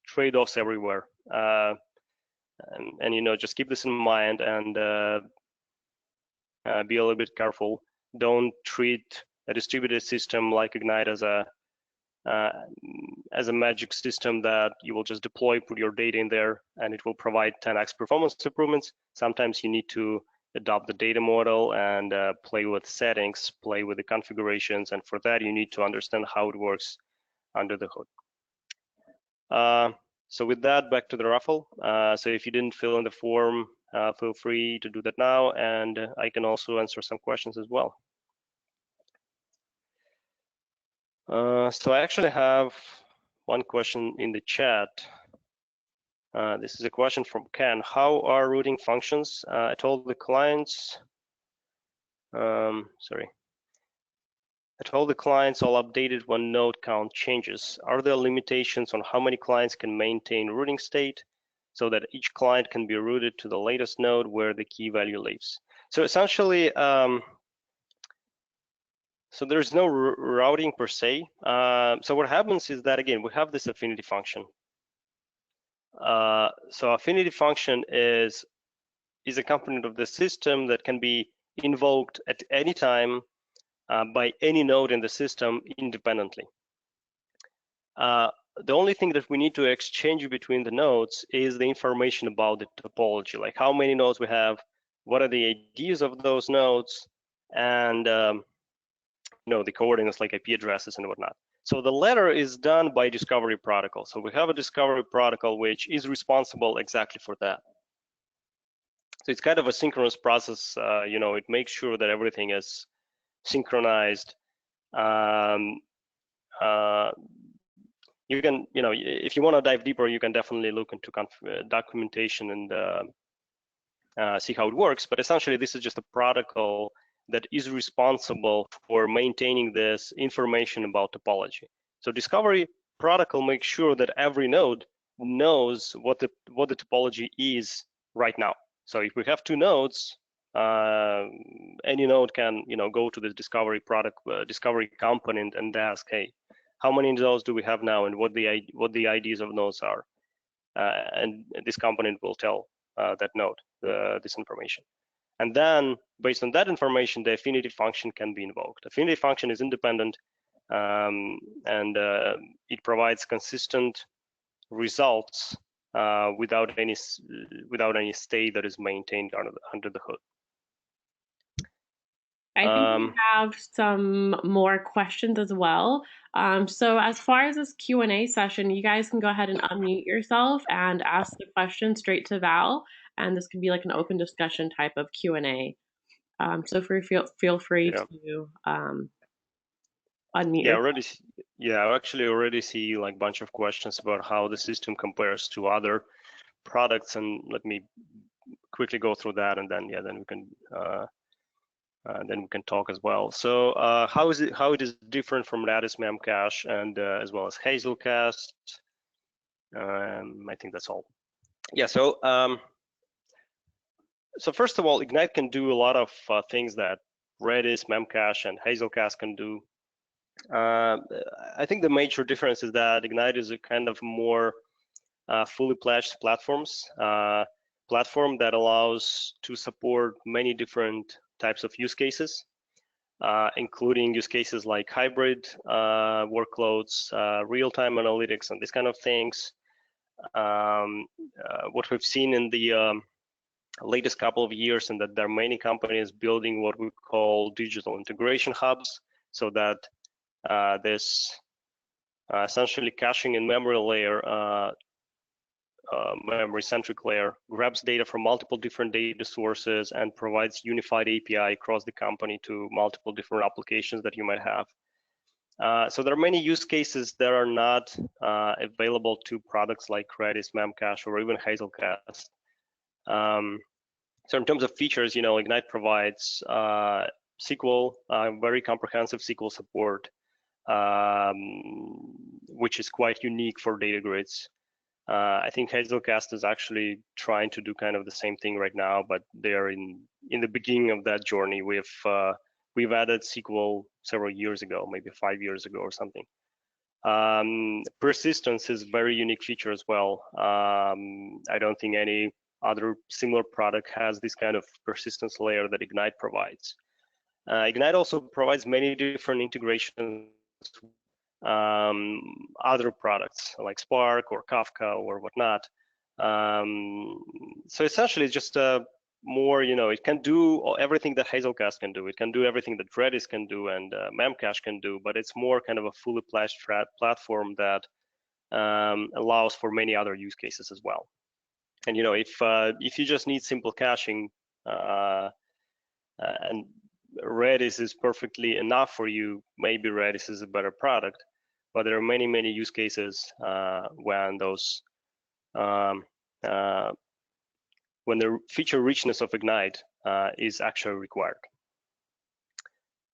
trade-offs everywhere. And you know, just keep this in mind and be a little bit careful. Don't treat a distributed system like Ignite as a magic system that you will just deploy, put your data in there, and it will provide 10x performance improvements. Sometimes you need to adopt the data model and play with settings, play with the configurations, and for that you need to understand how it works under the hood. So with that, back to the raffle. So if you didn't fill in the form, feel free to do that now, and I can also answer some questions as well. So I actually have one question in the chat. This is a question from Ken. How are routing functions? I told the clients, I told the clients all updated when node count changes. Are there limitations on how many clients can maintain routing state so that each client can be routed to the latest node where the key value lives? So essentially, so there's no routing per se. So what happens is that, again, we have this affinity function. So affinity function is a component of the system that can be invoked at any time by any node in the system independently. The only thing that we need to exchange between the nodes is the information about the topology, like how many nodes we have, what are the IDs of those nodes, and you know, the coordinates like IP addresses and whatnot. So the latter is done by discovery protocol. So we have a discovery protocol which is responsible exactly for that. So it's kind of a synchronous process. You know, it makes sure that everything is synchronized. You can, you know, if you want to dive deeper, you can definitely look into documentation and see how it works. But essentially, this is just a protocol that is responsible for maintaining this information about topology. So discovery protocol makes sure that every node knows what the topology is right now. So if we have two nodes, any node can, you know, go to the discovery discovery component and ask, hey, how many nodes do we have now, and what the IDs of nodes are, and this component will tell that node this information. And then, based on that information, the affinity function can be invoked. Affinity function is independent, and it provides consistent results without any state that is maintained under the hood. I think we have some more questions as well. So as far as this Q&A session, you guys can go ahead and unmute yourself and ask the question straight to Val, and this can be like an open discussion type of Q&A. So feel free to unmute. I actually already see like a bunch of questions about how the system compares to other products, and let me quickly go through that, and then we can talk as well. So how it is different from Redis Memcache and as well as Hazelcast. I think that's all. Yeah. So so first of all, Ignite can do a lot of things that Redis, Memcache, and Hazelcast can do. I think the major difference is that Ignite is a kind of more fully fledged platform that allows to support many different types of use cases, including use cases like hybrid workloads, real-time analytics, and these kind of things. What we've seen in the latest couple of years, and that there are many companies building what we call digital integration hubs, so that this essentially caching and memory layer, memory-centric layer, grabs data from multiple different data sources and provides unified API across the company to multiple different applications that you might have. So there are many use cases that are not available to products like Redis, Memcache, or even Hazelcast. So in terms of features, you know, Ignite provides SQL, very comprehensive SQL support, which is quite unique for data grids. I think Hazelcast is actually trying to do kind of the same thing right now, but they are in the beginning of that journey. We've we've added SQL several years ago, maybe 5 years ago or something. Persistence is a very unique feature as well. I don't think any other similar product has this kind of persistence layer that Ignite provides. Ignite also provides many different integrations other products like Spark or Kafka or whatnot. So essentially it's just more, it can do everything that Hazelcast can do. It can do everything that Redis can do and Memcache can do, but it's more kind of a fully fledged platform that allows for many other use cases as well. And if you just need simple caching and Redis is perfectly enough for you, maybe Redis is a better product, but there are many use cases when those when the feature richness of Ignite is actually required.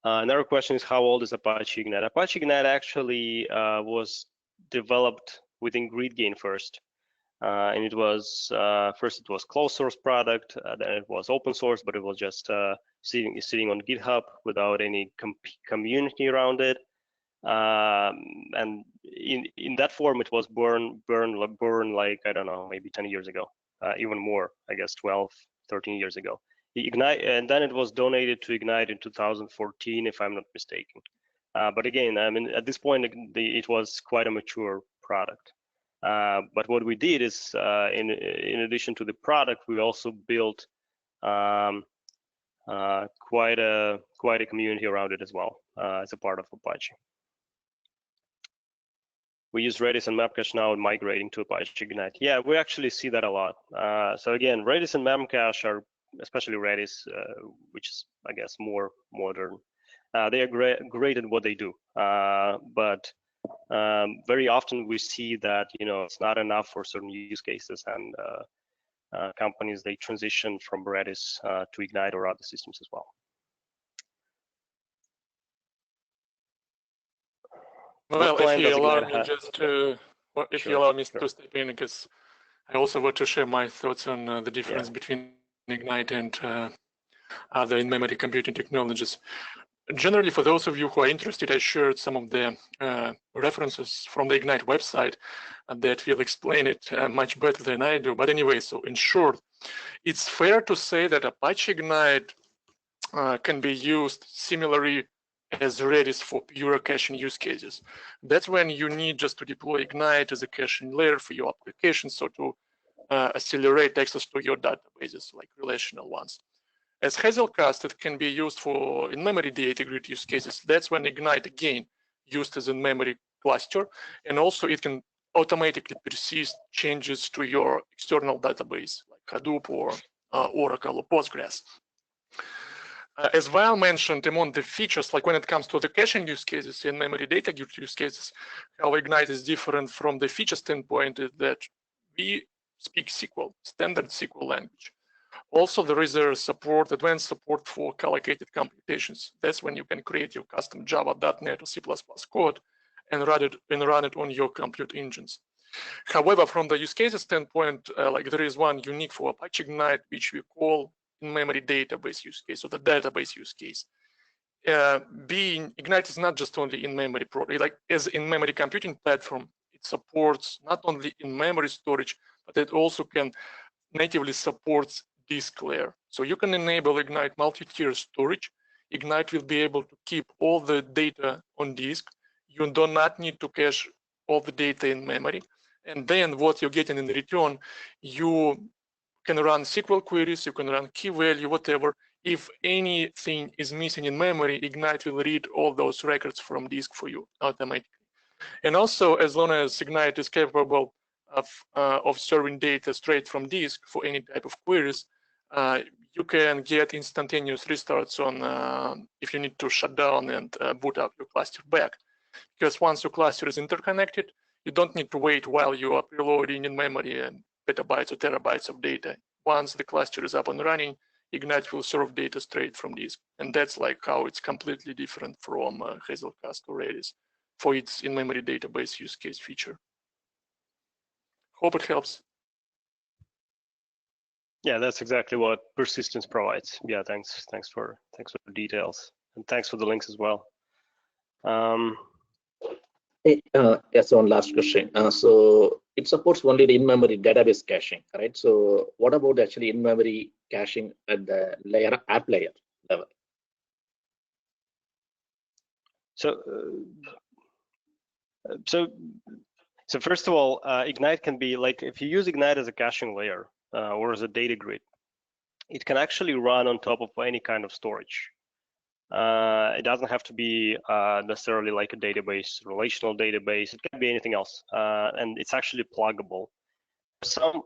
Another question is, how old is Apache Ignite? Apache Ignite actually was developed within GridGain first. And it was first it was closed source product, then it was open source, but it was just sitting on GitHub without any community around it. And in that form, it was born like, I don't know, maybe 10 years ago, even more, I guess 12, 13 years ago. Ignite, and then it was donated to Ignite in 2014, if I'm not mistaken. But again, I mean, at this point, it was quite a mature product. But what we did is, in addition to the product, we also built quite a community around it as well as a part of Apache. We use Redis and Memcache now and migrating to Apache Ignite. Yeah, we actually see that a lot. So again, Redis and Memcache are, especially Redis, which is, I guess, more modern. They are great at what they do, but very often we see that it's not enough for certain use cases, and companies, they transition from Redis to Ignite or other systems as well. Well, if you allow me just to, you allow me to step in, because I also want to share my thoughts on the difference between Ignite and other in-memory computing technologies. Generally, for those of you who are interested, I shared some of the references from the Ignite website that will explain it much better than I do. But anyway, so in short, it's fair to say that Apache Ignite can be used similarly as Redis for pure caching use cases. That's when you need just to deploy Ignite as a caching layer for your application, so to accelerate access to your databases, like relational ones. As Hazelcast, it can be used for in-memory data grid use cases. That's when Ignite, again, used as a memory cluster, and also it can automatically persist changes to your external database, like Hadoop or Oracle or Postgres. As Val mentioned, among the features, like when it comes to the caching use cases and memory data grid use cases, how Ignite is different from the feature standpoint is that we speak SQL, standard SQL language. Also, there is a advanced support for collocated computations. That's when you can create your custom Java, .NET, or C++ code and run it on your compute engines. However, from the use cases standpoint, like there is one unique for Apache Ignite, which we call in-memory database use case, or the database use case. Ignite is not just only in-memory product, like as in-memory computing platform, it supports not only in-memory storage, but it also can natively supports disk layer. So you can enable Ignite multi-tier storage. Ignite will be able to keep all the data on disk. You do not need to cache all the data in memory. And then what you're getting in return, you can run SQL queries, you can run key value, whatever. If anything is missing in memory, Ignite will read all those records from disk for you automatically. And also, as long as Ignite is capable of serving data straight from disk for any type of queries, you can get instantaneous restarts on if you need to shut down and boot up your cluster back. Because once your cluster is interconnected, you don't need to wait while you are preloading in memory and petabytes or terabytes of data. Once the cluster is up and running, Ignite will serve data straight from disk. And that's like how it's completely different from Hazelcast or Redis for its in-memory database use case feature. Hope it helps. Yeah, that's exactly what persistence provides. Yeah, thanks for the details. And thanks for the links as well. Yes, one last question. So it supports only the in-memory database caching, right? So what about actually in-memory caching at the app layer level? So first of all, Ignite can be like, if you use Ignite as a caching layer or as a data grid, it can actually run on top of any kind of storage. It doesn't have to be necessarily like a database, relational database. It can be anything else, and it's actually pluggable. Some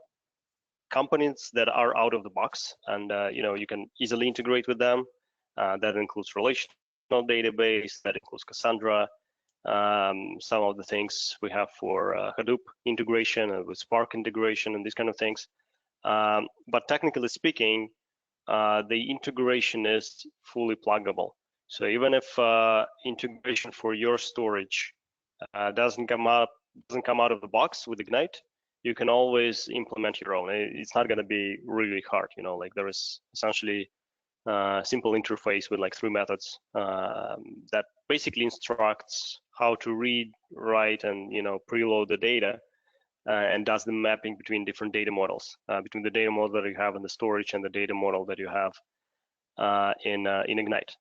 components that are out of the box, and you can easily integrate with them. That includes relational database, that includes Cassandra, some of the things we have for Hadoop integration and with Spark integration and these kind of things. But technically speaking, the integration is fully pluggable. So even if integration for your storage doesn't come out of the box with Ignite, you can always implement your own. It's not going to be really hard, like there is essentially a simple interface with like 3 methods that basically instructs how to read, write, and preload the data, and does the mapping between different data models, between the data model that you have in the storage and the data model that you have in Ignite.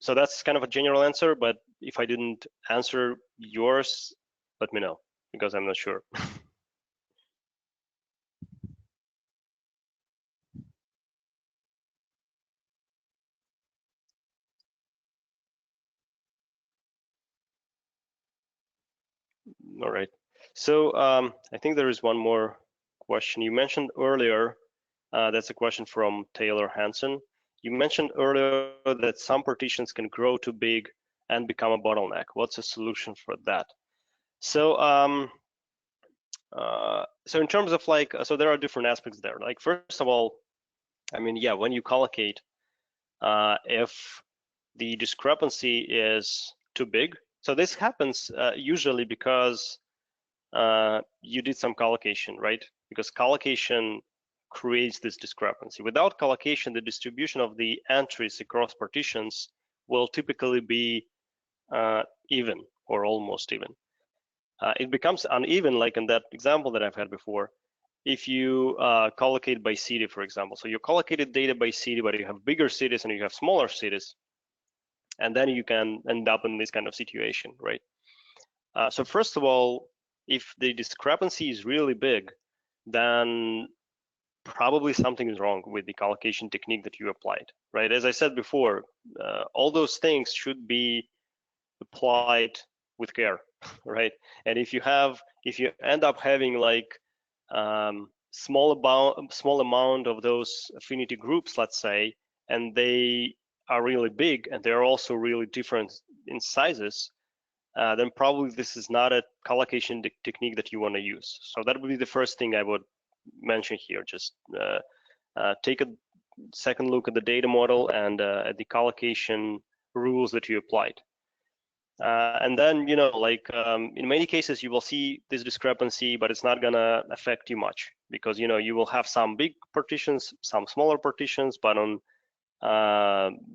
So that's kind of a general answer, but if I didn't answer yours, let me know, because I'm not sure. All right. So I think there is one more question. You mentioned earlier, that's a question from Taylor Hansen. You mentioned earlier that some partitions can grow too big and become a bottleneck. What's a solution for that? So so in terms of like, so there are different aspects there. Like, first of all, I mean, yeah, when you collocate, if the discrepancy is too big, so this happens usually because you did some collocation, right? Because collocation creates this discrepancy. Without collocation, the distribution of the entries across partitions will typically be even or almost even. It becomes uneven, like in that example that I've had before, if you collocate by city, for example. So you collocated data by city, but you have bigger cities and you have smaller cities, and then you can end up in this kind of situation, right? So first of all, if the discrepancy is really big, then probably something is wrong with the collocation technique that you applied, right? As I said before, all those things should be applied with care, right? And if you end up having like small amount of those affinity groups, let's say, and they are really big and they're also really different in sizes, then probably this is not a collocation technique that you want to use. So that would be the first thing I would mention here. Just take a second look at the data model and at the collocation rules that you applied. And then, like in many cases, you will see this discrepancy, but it's not going to affect you much because, you will have some big partitions, some smaller partitions, but on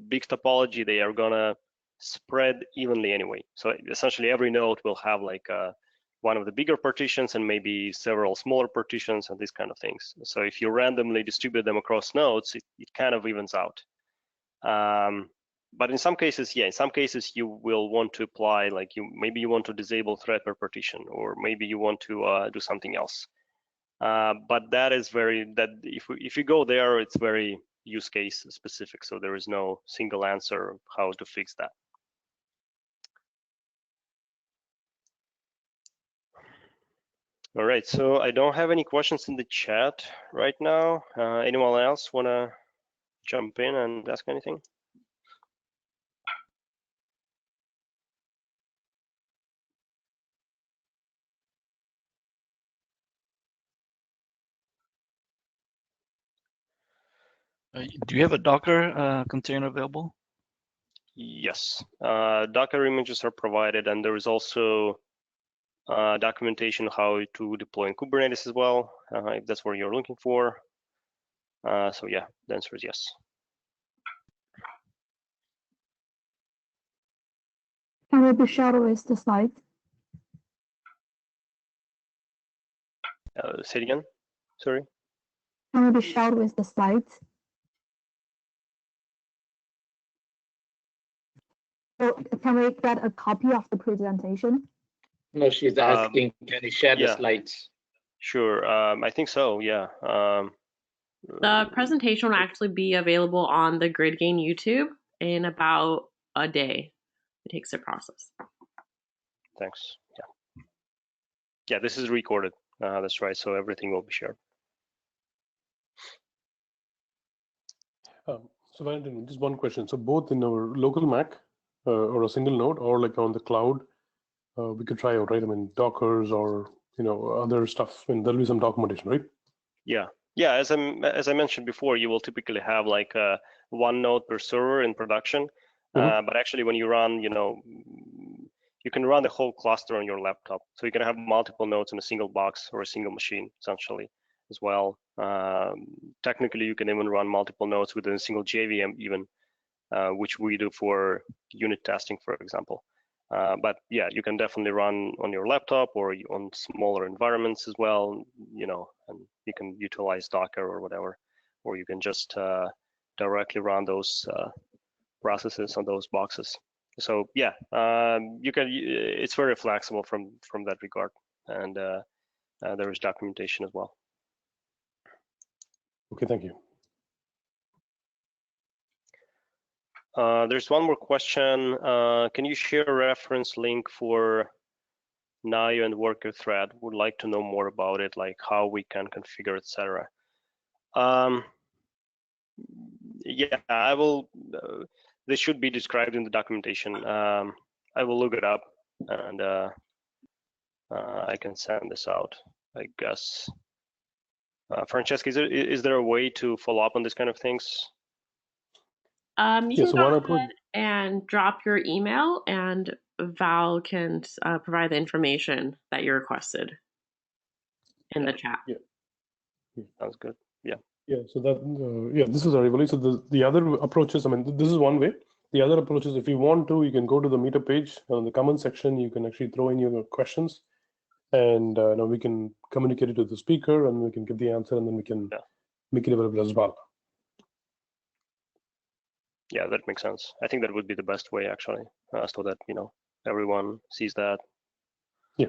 big topology, they are going to spread evenly anyway. So essentially every node will have like one of the bigger partitions and maybe several smaller partitions and these kind of things. So if you randomly distribute them across nodes, it kind of evens out. But in some cases, yeah, in some cases you will want to apply, like maybe you want to disable Thread-Per-Partition, or maybe you want to do something else. But that is if you go there, it's very use case specific. So there is no single answer how to fix that. All right, so I don't have any questions in the chat right now. Anyone else want to jump in and ask anything? Do you have a Docker container available? Yes, Docker images are provided, and there is also documentation how to deploy in Kubernetes as well, if that's what you're looking for. So yeah, the answer is yes. Can we be shared with the slides? Say it again. Sorry. Can we be shared with the slides? So can we get a copy of the presentation? No, she's asking, can you share the slides? Sure. I think so. Yeah. The presentation will actually be available on the GridGain YouTube in about a day. It takes to process. Thanks. Yeah. Yeah, this is recorded. That's right. So everything will be shared. So Valentin, just one question. So both in our local Mac or a single node, or like on the cloud, we could try out, right? I mean, Dockers or other stuff, and there'll be some documentation, right? Yeah. Yeah, as I mentioned before, you will typically have like one node per server in production, but actually when you run, you can run the whole cluster on your laptop. So you can have multiple nodes in a single box or a single machine, essentially, as well. Technically, you can even run multiple nodes within a single JVM, even, which we do for unit testing, for example. But yeah, you can definitely run on your laptop or on smaller environments as well, and you can utilize Docker or whatever, or you can just directly run those processes on those boxes. So yeah, you can. It's very flexible from that regard, and there is documentation as well. Okay, thank you. There's one more question. Can you share a reference link for Naio and worker thread? Would like to know more about it, like how we can configure, etc. Yeah, I will. This should be described in the documentation. I will look it up and I can send this out, I guess. Francesca, is there a way to follow up on this kind of things? You can go ahead and drop your email, and Val can provide the information that you requested in the chat. Yeah. Sounds good. Yeah. Yeah. So that this is our So the other approaches. I mean, this is one way. The other approach is, if you want to, you can go to the Meetup page. On the comment section, you can actually throw in your questions, and now we can communicate it to the speaker, and we can give the answer, and then we can make it available as well. Yeah, that makes sense. I think that would be the best way, actually, so that everyone sees that. Yeah.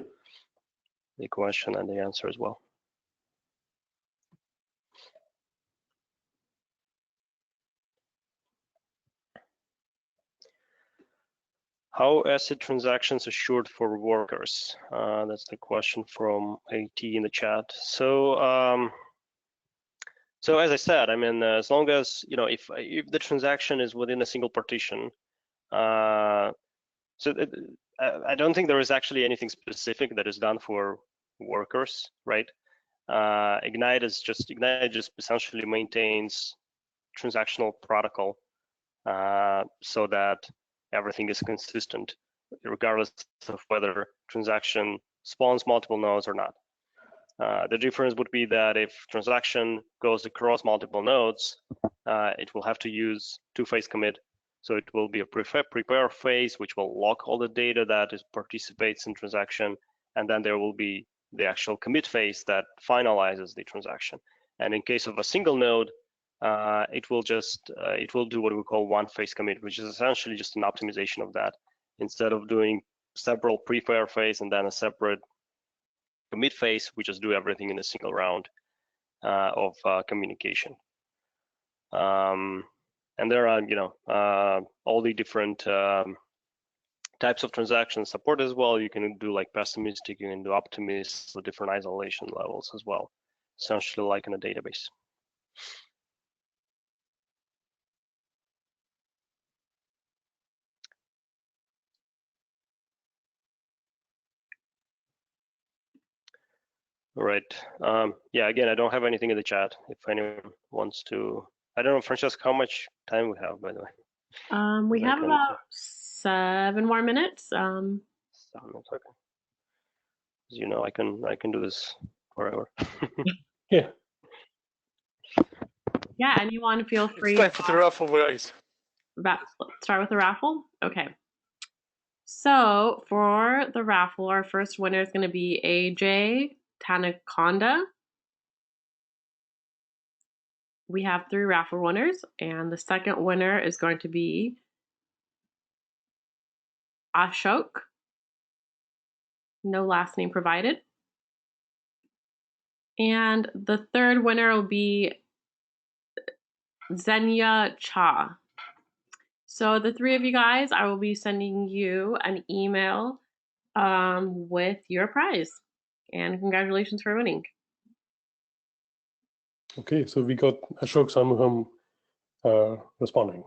The question and the answer as well. How ACID transactions assured for workers? That's the question from AT in the chat. So, so as I said, I mean, as long as if the transaction is within a single partition, I don't think there is actually anything specific that is done for workers, right? Ignite just essentially maintains transactional protocol so that everything is consistent, regardless of whether transaction spawns multiple nodes or not. The difference would be that if transaction goes across multiple nodes, it will have to use two-phase commit. So it will be a prepare phase, which will lock all the data that participates in transaction, and then there will be the actual commit phase that finalizes the transaction. And in case of a single node, it will do what we call one-phase commit, which is essentially just an optimization of that. Instead of doing several prepare phase and then a separate commit phase, we just do everything in a single round of communication. And there are, all the different types of transactions support as well. You can do like pessimistic, you can do optimist, the different isolation levels as well, essentially like in a database. All right. Yeah, again, I don't have anything in the chat. If anyone wants to, I don't know, Francesca, how much time we have, by the way? We have about 7 more minutes. 7 minutes, okay. As you know, I can do this forever. Yeah. Yeah, anyone feel free. It's time for the raffle, guys. Start with the raffle? Okay. So for the raffle, our first winner is going to be AJ Tanaconda. We have 3 raffle winners, and the second winner is going to be Ashok. No last name provided. And the third winner will be Zenya Cha. So the 3 of you guys, I will be sending you an email with your prize. And congratulations for winning. Okay, so we got Ashok Samuham responding.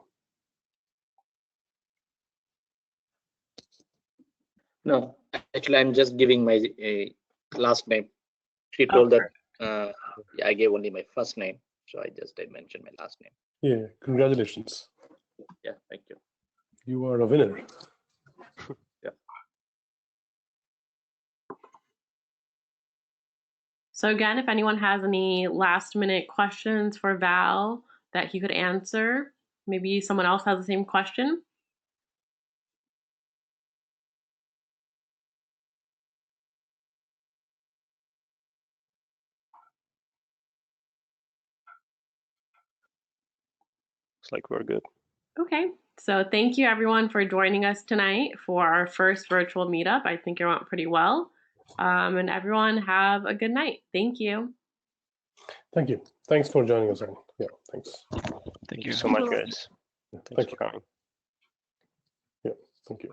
No, actually, I'm just giving my last name. She told that I gave only my first name, so I just did mention my last name. Yeah, congratulations. Yeah, thank you. You are a winner. Yeah. So again, if anyone has any last minute questions for Val that he could answer, maybe someone else has the same question. Looks like we're good. Okay, so thank you everyone for joining us tonight for our first virtual meetup. I think it went pretty well. And everyone have a good night. Thank you. Thank you. Thanks for joining us all. Yeah, thanks. Thank you so much, guys. Yeah, Thanks for coming. Yeah, thank you.